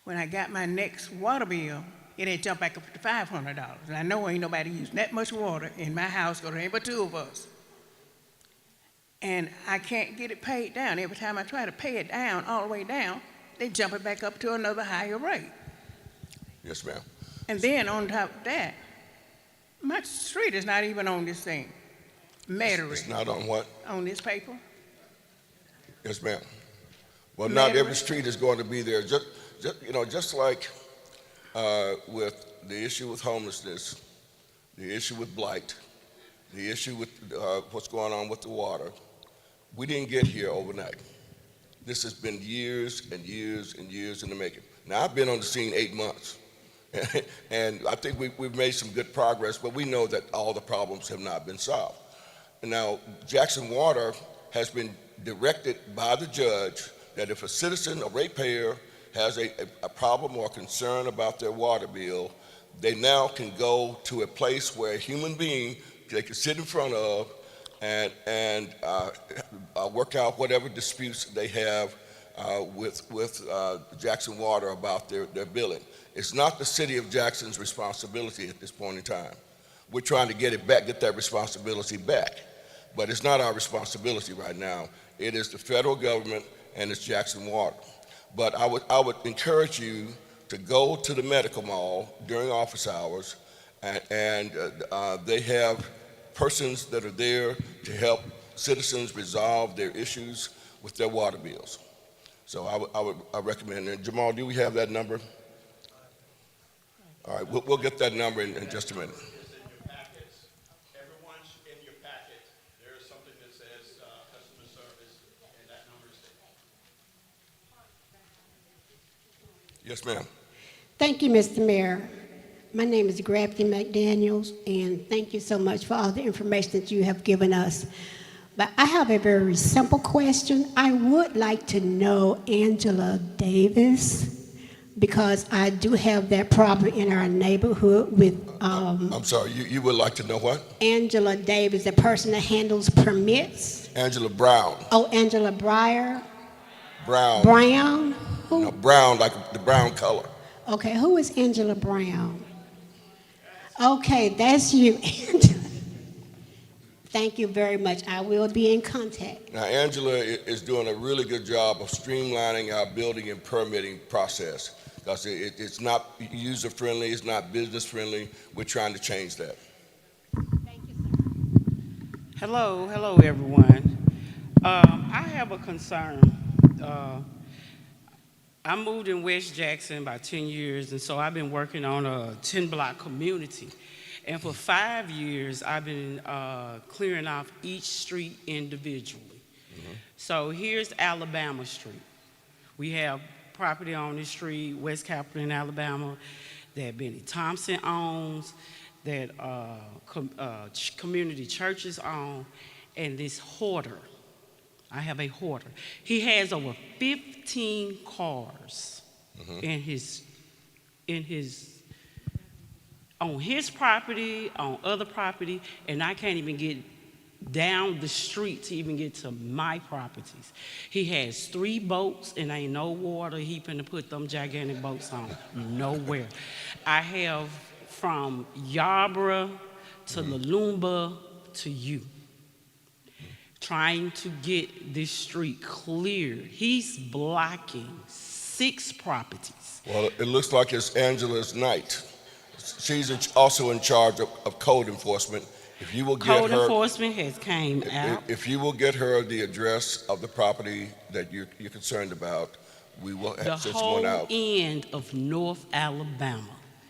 When I got my next water bill, it had jumped back up to $500. And I know ain't nobody using that much water in my house because there ain't but 2 of us. And I can't get it paid down. Every time I try to pay it down, all the way down, they jump it back up to another higher rate. Yes, ma'am. And then on top of that, my street is not even on this thing. Metairie. It's not on what? On this paper. Yes, ma'am. Well, not every Metairie. street is going to be there. Just like with the issue with homelessness, the issue with blight, the issue with what's going on with the water, we didn't get here overnight. This has been years and years and years in the making. Now, I've been on the scene 8 months, and I think we've made some good progress, but we know that all the problems have not been solved. And now, Jackson Water has been directed by the judge that if a citizen, a ratepayer, has a problem or concern about their water bill, they now can go to a place where a human being they can sit in front of and work out whatever disputes they have with Jackson Water about their billing. It's not the city of Jackson's responsibility at this point in time. We're trying to get it back, get that responsibility back. But it's not our responsibility right now. It is the federal government and it's Jackson Water. But I would encourage you to go to the medical mall during office hours, and they have persons that are there to help citizens resolve their issues with their water bills. So I recommend it. Jamal, do we have that number? All right, we'll get that number in just a minute. Yes, ma'am. Thank you, Mr. Mayor. My name is Grafton McDaniels, and thank you so much for all the information that you have given us. But I have a very simple question. I would like to know Angela Davis, because I do have that problem in our neighborhood with I'm sorry, you would like to know what? Angela Davis, the person that handles permits. Angela Brown. Oh, Angela Breyer? Brown. Brown? Who? No, brown, like the brown color. Okay, who is Angela Brown? Okay, that's you, Angela. Thank you very much. I will be in contact. Now, Angela is doing a really good job of streamlining our building and permitting process because it's not user-friendly, it's not business-friendly. We're trying to change that. Thank you, sir. Hello, everyone. I have a concern. I moved in West Jackson about 10 years, and so I've been working on a 10-block community. And for 5 years, I've been clearing off each street individually. Mm-hmm. So here's Alabama Street. We have property on this street, West Capitol in Alabama, that Benny Thompson owns, that community churches own, and this hoarder. I have a hoarder. He has over 15 cars in his on his property, on other property, and I can't even get down the street to even get to my properties. He has 3 boats and ain't no water. He finna put them gigantic boats on nowhere. I have from Yarborough to La Lumba to you. trying to get this street cleared. He's blocking 6 properties. Well, it looks like it's Angela's night. She's also in charge of code enforcement. If you will get Code her, enforcement has came out. if you will get her the address of the property that you're concerned about, we will The send whole someone out. end of North Alabama,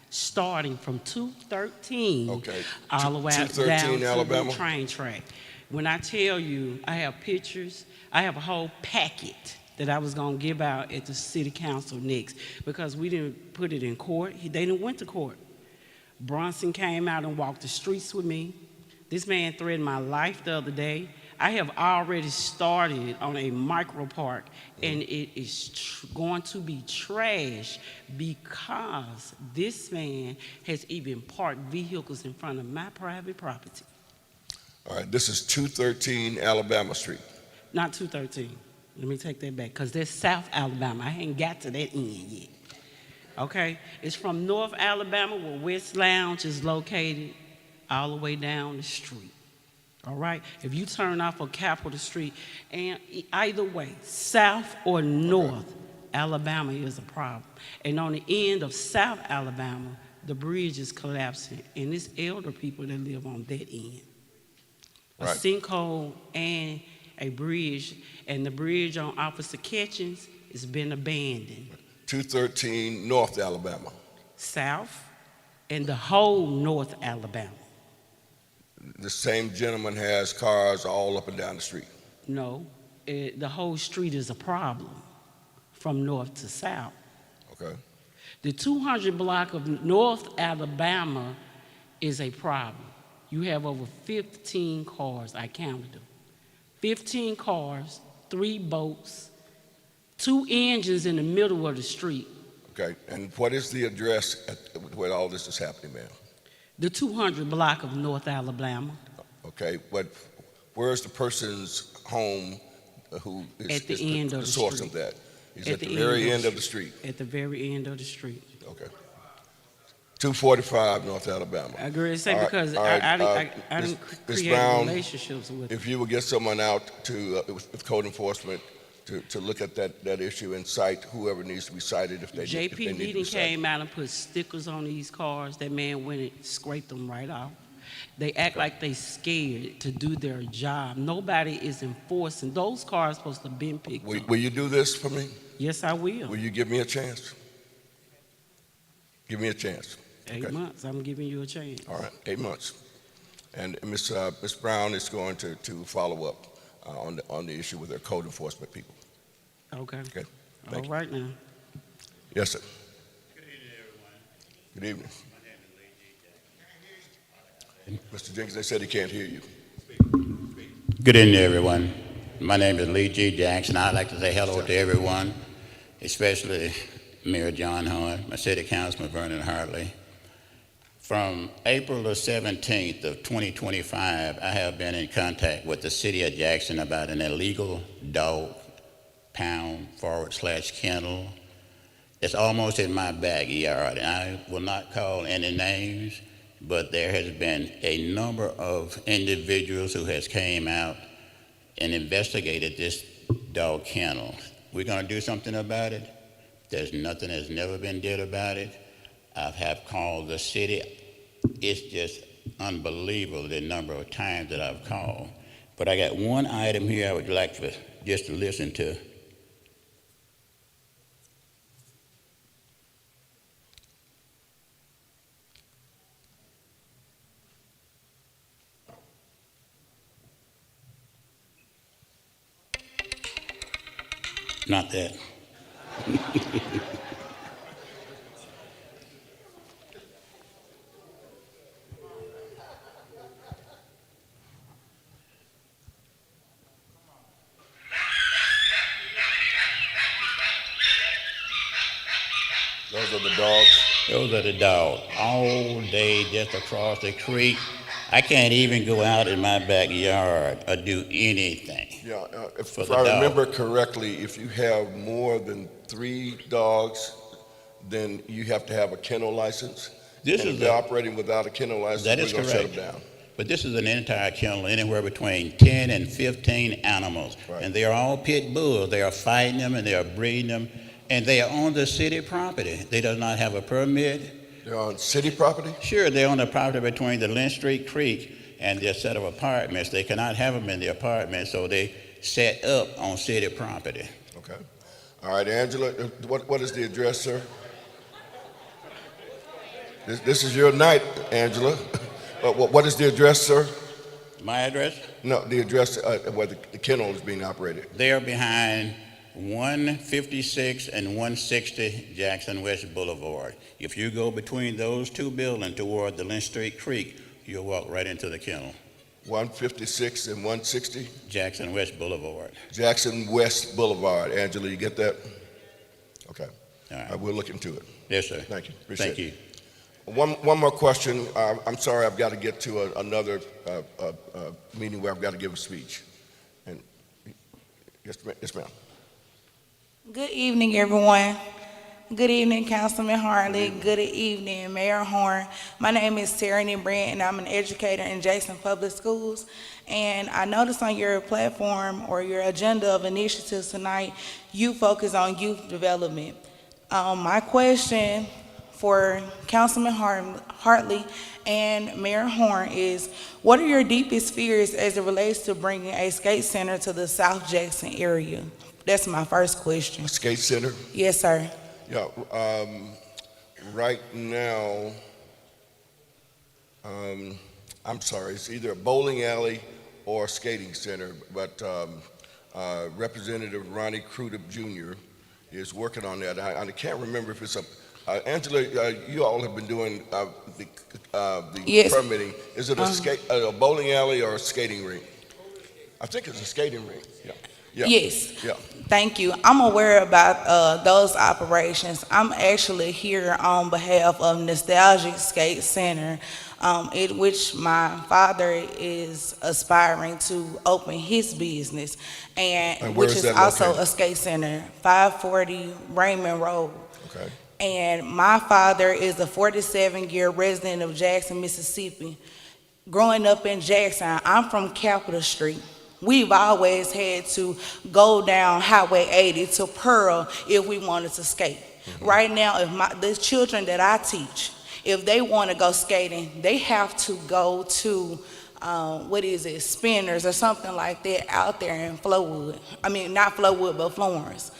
starting from 213 Okay. all the way out 213 down Alabama? to the train track. When I tell you, I have pictures, I have a whole packet that I was going to give out at the city council next, because we didn't put it in court. They didn't went to court. Bronson came out and walked the streets with me. This man threatened my life the other day. I have already started on a micro park, and it is going to be trashed because this man has even parked vehicles in front of my private property. All right, this is 213 Alabama Street. Not 213. Let me take that back, because that's South Alabama. I ain't got to that end yet. Okay? It's from North Alabama, where West Lounge is located, all the way down the street. All right? If you turn off of Capitol Street, and either way, South or North Alabama is a problem. And on the end of South Alabama, the bridge is collapsing, and it's elder people that live on that end. A Right. sinkhole and a bridge, and the bridge on Officer Catchings has been abandoned. 213 North Alabama. South and the whole North Alabama. The same gentleman has cars all up and down the street. No, the whole street is a problem from north to south. Okay. The 200 block of North Alabama is a problem. You have over 15 cars, I counted them. 15 cars, 3 boats, 2 engines in the middle of the street. Okay. And what is the address where all this is happening, ma'am? The 200 block of North Alabama. Okay. But where's the person's home who is At the end of the source street. of that? He's At at the the very end of the street. At the very end of the street. Okay. 245 North Alabama. I agree to say, All right, because all right, I Ms. didn't Ms. create Brown, relationships with If you will get someone out to with code enforcement to look at that issue and cite whoever needs to be cited if they need to be JPD cited. came out and put stickers on these cars. That man went and scraped them right off. They act like they scared to do their job. Nobody is enforcing. Those cars supposed to have been picked up. Will you do this for me? Yes, I will. Will you give me a chance? Give me a chance. 8 months, I'm giving you a chance. All right, 8 months. And Ms. Brown is going to follow up on the issue with their code enforcement people. Okay. Okay. All Thank you. right now. Yes, sir. Good evening. Mr. Jenkins, they said he can't hear you. Good evening, everyone. My name is Lee G. Jackson. I'd like to say hello to everyone, especially Mayor John Hart, my city councilman Vernon Hartley. From April the 17th of 2025, I have been in contact with the city of Jackson about an illegal dog pound/kennel. It's almost in my backyard, and I will not call any names, but there has been a number of individuals who has came out and investigated this dog kennel. We're going to do something about it. There's nothing that's never been did about it. I have called the city. It's just unbelievable the number of times that I've called. But I got one item here I would like for just to listen to. Not that. Those are the dogs. Those are the dogs. All day just across the creek. I can't even go out in my backyard or do anything. Yeah, if For if the I dog. remember correctly, if you have more than 3 dogs, then you have to have a kennel license. This And is if they're a- operating without a kennel license, That we're is going to shut correct. them down. But this is an entire kennel, anywhere between 10 and 15 animals. Right. And they are all pit bulls. They are fighting them and they are breeding them. And they are on the city property. They do not have a permit. They're on city property? Sure, they're on the property between the Lynch Street Creek and their set of apartments. They cannot have them in the apartments, so they set up on city property. Okay. All right, Angela, what is the address, sir? This is your night, Angela. What is the address, sir? My address? No, the address where the kennel is being operated. They are behind 156 and 160 Jackson West Boulevard. If you go between those two buildings toward the Lynch Street Creek, you'll walk right into the kennel. 156 and 160? Jackson West Boulevard. Jackson West Boulevard. Angela, you get that? Okay. All right. We'll look into it. Yes, sir. Thank you. Appreciate Thank it. you. One more question. I'm sorry, I've got to get to another meeting where I've got to give a speech. And yes, ma'am. Good evening, everyone. Good evening, Councilman Hartley. Good evening, Mayor Horn. My name is Tierney Brent, and I'm an educator in Jackson Public Schools. And I noticed on your platform or your agenda of initiatives tonight, you focus on youth development. My question for Councilman Hartley and Mayor Horn is, what are your deepest fears as it relates to bringing a skate center to the South Jackson area? That's my first question. A skate center? Yes, sir. Yeah. Right now, I'm sorry, it's either a bowling alley or a skating center, but Representative Ronnie Crudup Jr. is working on that. I can't remember if it's a Angela, you all have been doing the Yes. permitting. Is it a bowling alley or a skating rink? I think it's a skating rink. Yeah. Yeah. Yes. Yeah. Thank you. I'm aware about those operations. I'm actually here on behalf of Nostalgic Skate Center, which my father is aspiring to open his business, and where which is is that also located? a skate center, 540 Raymond Road. Okay. And my father is a 47-year resident of Jackson, Mississippi. Growing up in Jackson, I'm from Capitol Street. We've always had to go down Highway 80 to Pearl if we wanted to skate. Mm-hmm. Right now, if the children that I teach, if they want to go skating, they have to go to, Spinners or something like that out there in Flowood. I mean, not Flowood, but Florence.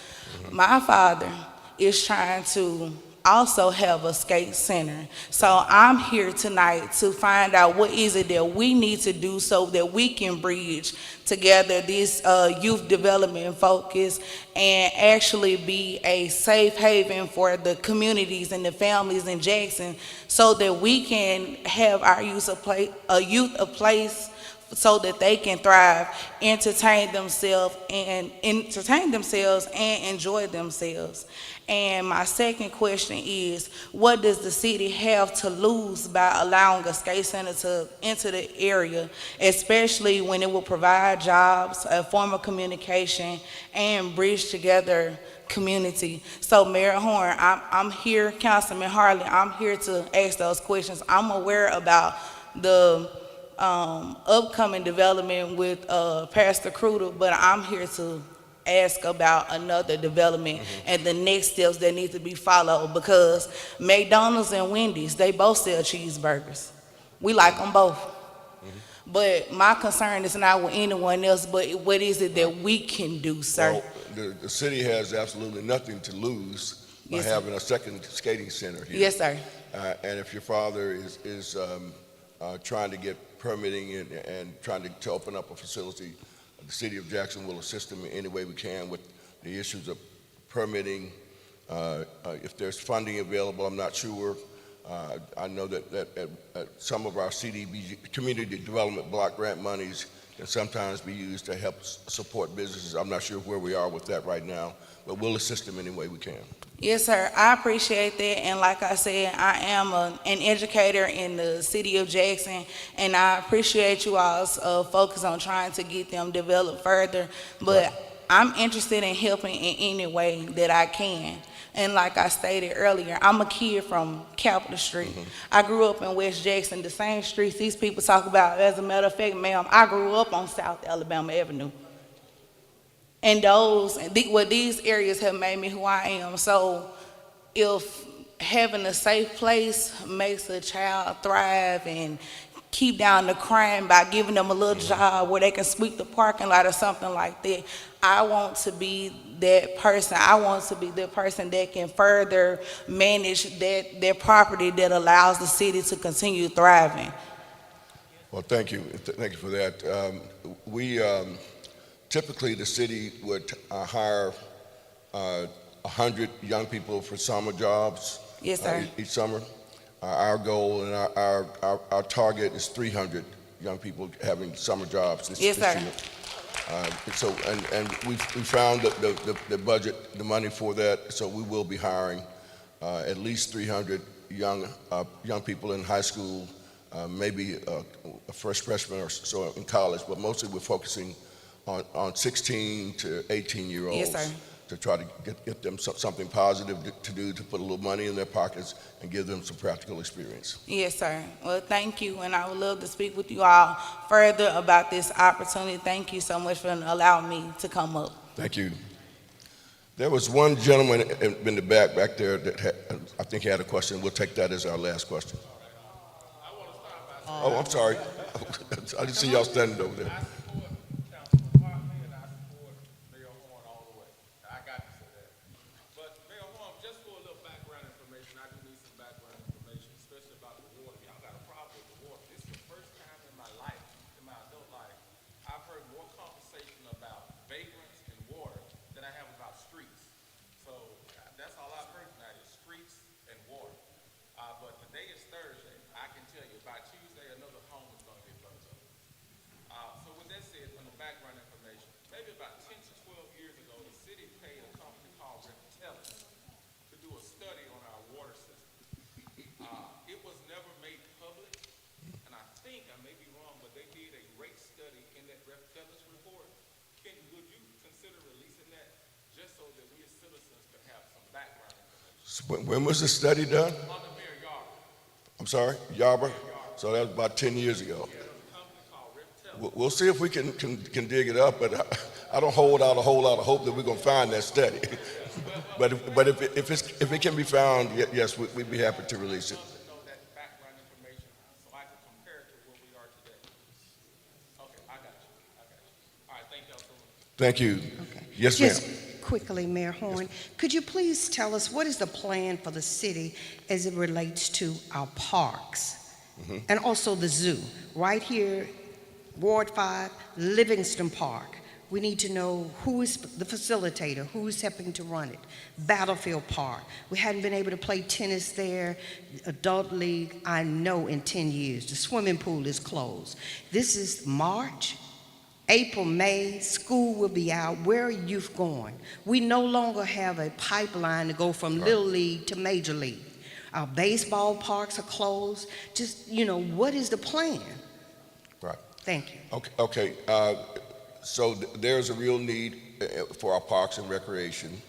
Mm-hmm. My father is trying to also have a skate center. So I'm here tonight to find out what is it that we need to do so that we can bridge together this youth development focus and actually be a safe haven for the communities and the families in Jackson so that we can have our youth a place so that they can thrive, entertain themselves and enjoy themselves. And my second question is, what does the city have to lose by allowing a skate center to enter the area, especially when it will provide jobs, a form of communication, and bridge together community? So Mayor Horn, I'm here, Councilman Hartley, I'm here to ask those questions. I'm aware about the upcoming development with Pastor Crudup, but I'm here to ask about another development and the next steps that need to be followed, because McDonald's and Wendy's, they both sell cheeseburgers. We like them both. But my concern is not with anyone else, but what is it that we can do, sir? Well, the city has absolutely nothing to lose by Yes, sir. having a second skating center here. Yes, sir. And if your father is trying to get permitting and trying to open up a facility, the city of Jackson will assist them in any way we can with the issues of permitting. If there's funding available, I'm not sure. I know that some of our CDBG, Community Development Block Grant monies, can sometimes be used to help support businesses. I'm not sure where we are with that right now, but we'll assist them any way we can. Yes, sir. I appreciate that. And like I said, I am an educator in the city of Jackson, and I appreciate you all's focus on trying to get them developed further. But I'm interested in helping in any way that I can. And like I stated earlier, I'm a kid from Capitol Street. I grew up in West Jackson, the same streets these people talk about. As a matter of fact, ma'am, I grew up on South Alabama Avenue. And these areas have made me who I am. So if having a safe place makes a child thrive and keep down the crime by giving them a little job where they can sweep the parking lot or something like that, I want to be that person. I want to be the person that can further manage their property that allows the city to continue thriving. Well, thank you. Thank you for that. Typically, the city would hire 100 young people for summer jobs. Yes, sir. Each summer. Our goal and our target is 300 young people having summer jobs this Yes, sir. year. We found the budget, the money for that, so we will be hiring at least 300 young people in high school, maybe a freshman or so in college, but mostly we're focusing on 16 to 18-year-olds. Yes, sir. To try to get them something positive to do, to put a little money in their pockets and give them some practical experience. Yes, sir. Well, thank you, and I would love to speak with you all further about this opportunity. Thank you so much for allowing me to come up. Thank you. There was one gentleman in the back there that I think he had a question. We'll take that as our last question. Oh, I'm sorry. I didn't see y'all standing over there. When was the study done? I'm sorry, Yarber? So that was about 10 years ago. We'll see if we can dig it up, but I don't hold out a whole lot of hope that we're going to find that study. but if it can be found, yes, we'd be happy to release it. Thank you. Okay. Yes, ma'am. Just quickly, Mayor Horn, could you please tell us what is the plan for the city as it relates to our parks and also the zoo? Right here, Ward 5, Livingston Park. We need to know who is the facilitator, who is helping to run it. Battlefield Park. We hadn't been able to play tennis there. Adult League, I know in 10 years. The swimming pool is closed. This is March. April, May, school will be out. Where are youth going? We no longer have a pipeline to go from Little League to Major League. Our baseball parks are closed. Just, what is the plan? Right. Thank you. Okay. So there's a real need for our parks and recreation.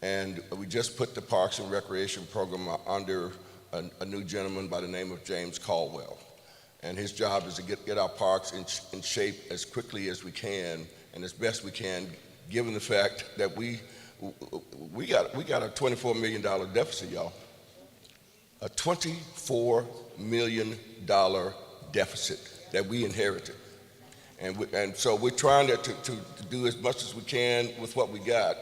And we just put the Parks and Recreation program under a new gentleman by the name of James Caldwell. And his job is to get our parks in shape as quickly as we can and as best we can, given the fact that we got a $24 million deficit, y'all. A $24 million deficit that we inherited. And so we're trying to do as much as we can with what we got,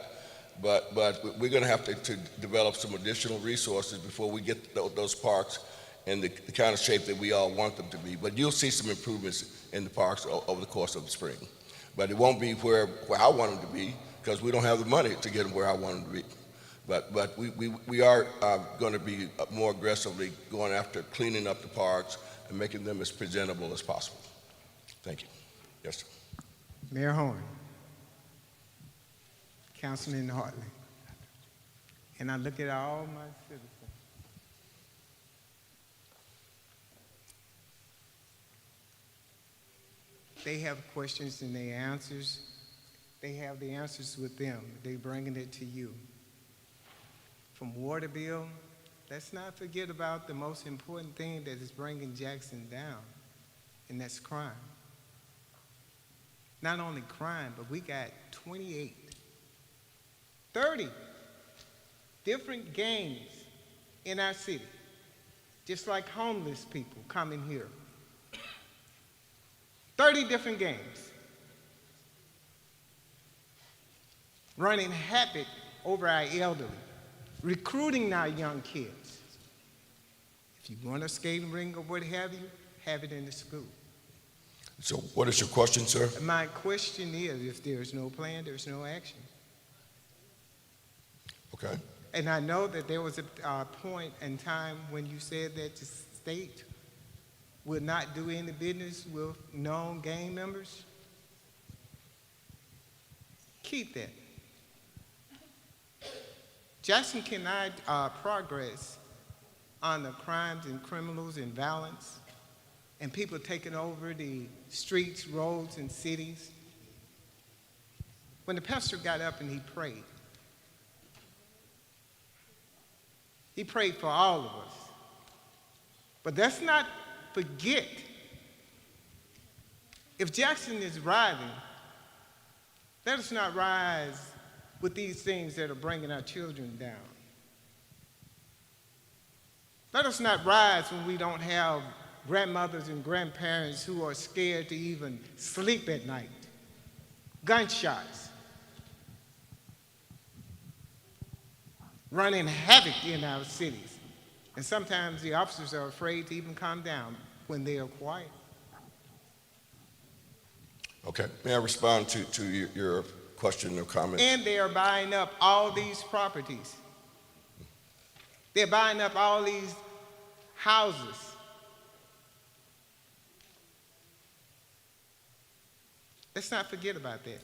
but we're going to have to develop some additional resources before we get those parks in the kind of shape that we all want them to be. But you'll see some improvements in the parks over the course of the spring. But it won't be where I want them to be, because we don't have the money to get them where I want them to be. But we are going to be more aggressively going after cleaning up the parks and making them as presentable as possible. Thank you. Yes, sir. Mayor Horn, Councilman Hartley, and I look at all my citizens. They have questions and their answers, they have the answers with them. They're bringing it to you. From water bill, let's not forget about the most important thing that is bringing Jackson down, and that's crime. Not only crime, but we got 28, 30 different gangs in our city, just like homeless people coming here. 30 different gangs running havoc over our elderly, recruiting our young kids. If you want a skating ring or what have you, have it in the school. So what is your question, sir? My question is, if there's no plan, there's no action. Okay. And I know that there was a point in time when you said that the state would not do any business with known gang members. Keep that. Jackson cannot progress on the crimes and criminals and violence and people taking over the streets, roads, and cities. When the pastor got up and he prayed for all of us. But let's not forget, if Jackson is rising, let us not rise with these things that are bringing our children down. Let us not rise when we don't have grandmothers and grandparents who are scared to even sleep at night. Gunshots. Running havoc in our cities. And sometimes the officers are afraid to even come down when they are quiet. Okay. May I respond to your question or comment? And they are buying up all these properties. They're buying up all these houses. Let's not forget about that.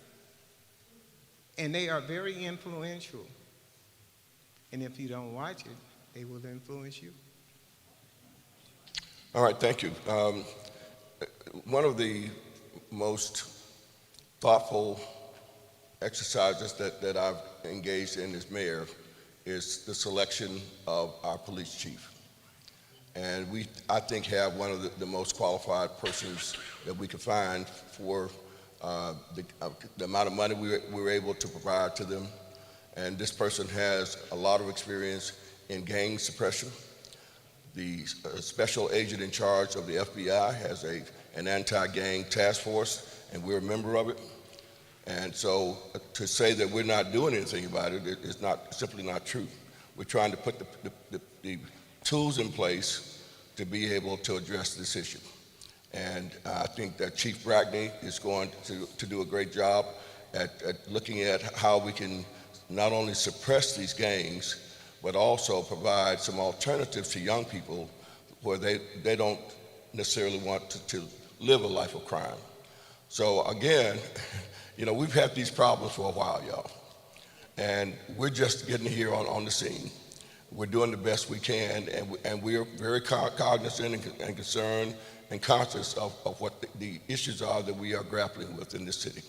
And they are very influential. And if you don't watch it, they will influence you. All right, thank you. One of the most thoughtful exercises that I've engaged in as mayor is the selection of our police chief. And we, I think, have one of the most qualified persons that we could find for the amount of money we were able to provide to them. And this person has a lot of experience in gang suppression. The special agent in charge of the FBI has an anti-gang task force, and we're a member of it. And so to say that we're not doing anything about it is simply not true. We're trying to put the tools in place to be able to address this issue. And I think that Chief Brackney is going to do a great job at looking at how we can not only suppress these gangs, but also provide some alternatives to young people where they don't necessarily want to live a life of crime. So again, we've had these problems for a while, y'all. And we're just getting here on the scene. We're doing the best we can, and we're very cognizant and concerned and conscious of what the issues are that we are grappling with in this city.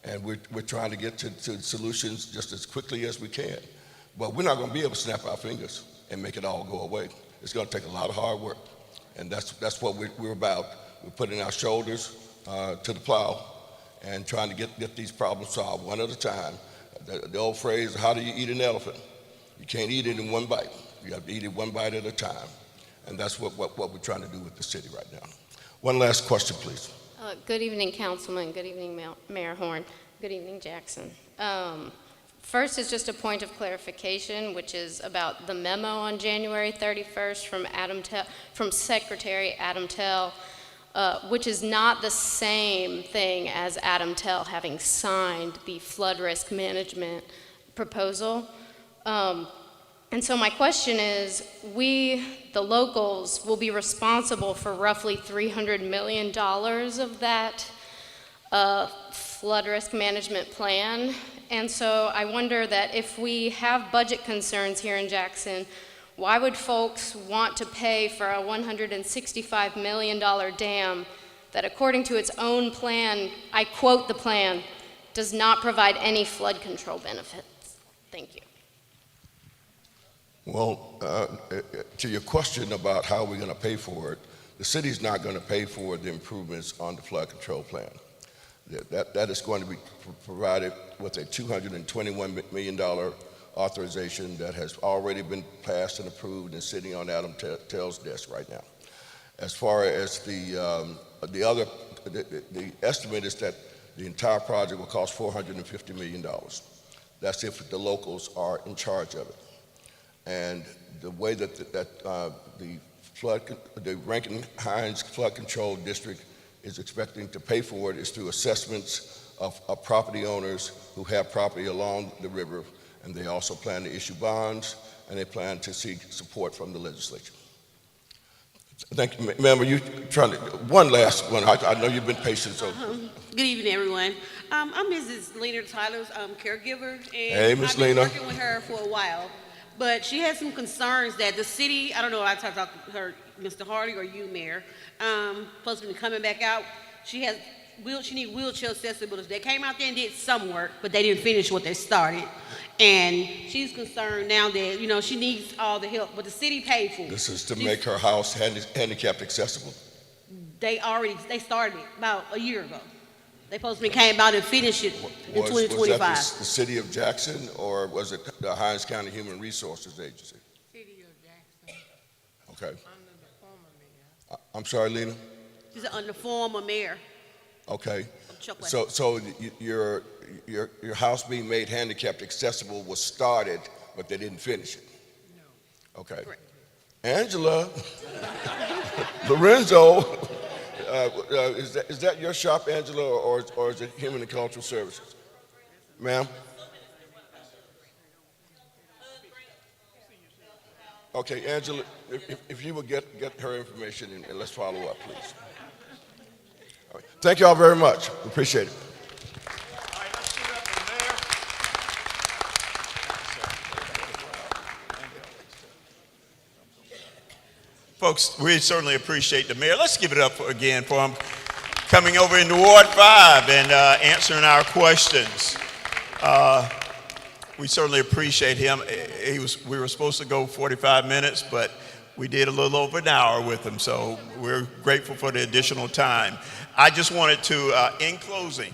And we're trying to get to solutions just as quickly as we can. But we're not going to be able to snap our fingers and make it all go away. It's going to take a lot of hard work. And that's what we're about. We're putting our shoulders to the plow and trying to get these problems solved one at a time. The old phrase, how do you eat an elephant? You can't eat it in one bite. You have to eat it one bite at a time. And that's what we're trying to do with the city right now. One last question, please. Good evening, Councilman. Good evening, Mayor Horn. Good evening, Jackson. First is just a point of clarification, which is about the memo on January 31st from Secretary Adam Tell, which is not the same thing as Adam Tell having signed the flood risk management proposal. And so my question is, we, the locals, will be responsible for roughly $300 million of that flood risk management plan. And so I wonder that if we have budget concerns here in Jackson, why would folks want to pay for a $165 million dam that, according to its own plan, I quote the plan, does not provide any flood control benefits. Thank you. Well, to your question about how we're going to pay for it, the city's not going to pay for the improvements on the flood control plan. That is going to be provided with a $221 million authorization that has already been passed and approved and sitting on Adam Tell's desk right now. As far as the estimate is that the entire project will cost $450 million. That's if the locals are in charge of it. And the way that the Rankin-Hines Flood Control District is expecting to pay for it is through assessments of property owners who have property along the river, and they also plan to issue bonds, and they plan to seek support from the legislature. Thank you, ma'am. Are you trying to, one last one? I know you've been patient, so. Good evening, everyone. I'm Mrs. Lena Tyler's caregiver, and Hey, Miss I've been Lena. working with her for a while. But she had some concerns that the city, I don't know, I talked to her, Mr. Hardy or you, Mayor, supposed to be coming back out. She need wheelchair accessibility. They came out there and did some work, but they didn't finish what they started. And she's concerned now that, you know, she needs all the help, but the city paid for it. This is to make her house handicapped accessible. They started it about a year ago. They supposed to be came out and finished it in 2025. Was that the city of Jackson, or was it the Hines County Human Resources Agency? City of Jackson. Okay. Under the former mayor. I'm sorry, Lena? She's under former mayor. Okay. Chuck West. So your house being made handicapped accessible was started, but they didn't finish it? No. Okay. Correct. Angela, Lorenzo, is that your shop, Angela, or is it Human and Cultural Services? Ma'am? Okay, Angela, if you would get her information and let's follow up, please. All right. Thank you all very much. Appreciate it. Folks, we certainly appreciate the mayor. Let's give it up again for him coming over into Ward 5 and answering our questions. We certainly appreciate him. We were supposed to go 45 minutes, but we did a little over an hour with him, so we're grateful for the additional time. I just wanted to, in closing,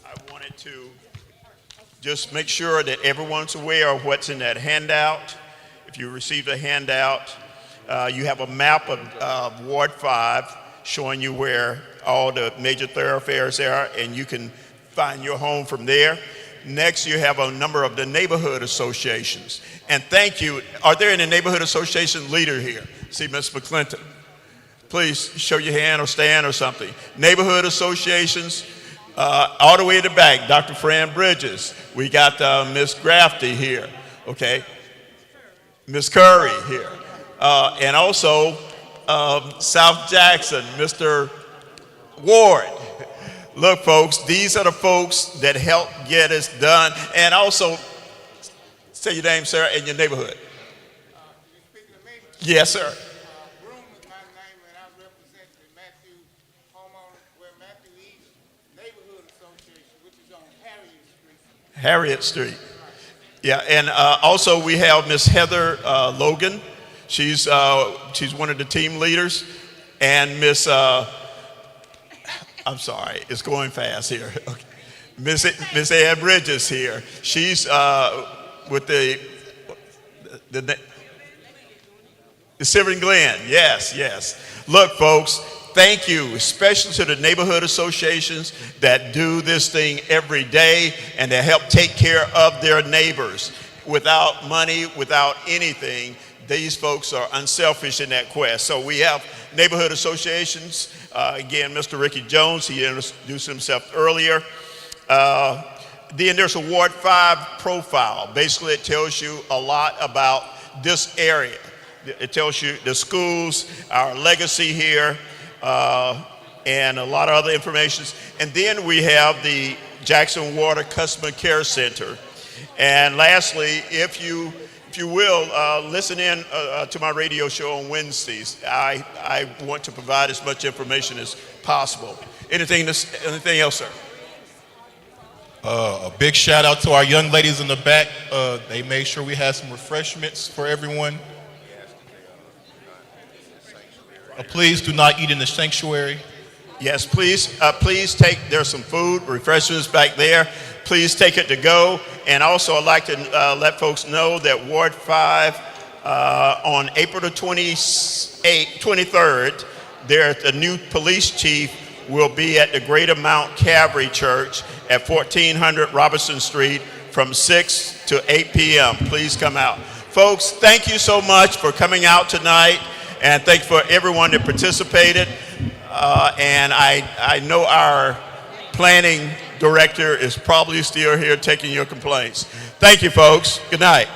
I wanted to just make sure that everyone's aware of what's in that handout. If you received a handout, you have a map of Ward 5 showing you where all the major thoroughfares are, and you can find your home from there. Next, you have a number of the neighborhood associations. And thank you. Are there any neighborhood association leader here? See Ms. McClinton. Please show your hand or stand or something. Neighborhood associations, all the way in the back, Dr. Fran Bridges. We got Ms. Grafty here, okay? Ms. Curry here. And also South Jackson, Mr. Ward. Look, folks, these are the folks that help get us done. And also, say your name, sir, and your neighborhood. Yes, sir. Broom is my name, and I represent the Matthew East Neighborhood Association, which is on Harriet Street. Harriet Street. Yeah, and also we have Miss Heather Logan. She's one of the team leaders, and Miss I'm sorry, it's going fast here. Okay. Miss Ann Bridges here. She's with the Silver Glen. Yes. Look, folks, thank you, especially to the neighborhood associations that do this thing every day and that help take care of their neighbors. Without money, without anything, these folks are unselfish in that quest. So we have neighborhood associations. Again, Mr. Ricky Jones, he introduced himself earlier. Then there's a Ward 5 profile. Basically, it tells you a lot about this area. It tells you the schools, our legacy here, and a lot of other information. And then we have the Jackson Water Customer Care Center. And lastly, if you will, listen in to my radio show on Wednesdays. I want to provide as much information as possible. Anything else, sir? A big shout out to our young ladies in the back. They made sure we had some refreshments for everyone. Please do not eat in the sanctuary. Yes, please take, there's some food, refreshments back there. Please take it to go. And also I'd like to let folks know that Ward 5 on April the 23rd, the new police chief will be at the Greater Mount Calvary Church at 1400 Robertson Street from 6 to 8 p.m. Please come out. Folks, thank you so much for coming out tonight, and thank you for everyone that participated. And I know our planning director is probably still here taking your complaints. Thank you, folks. Good night.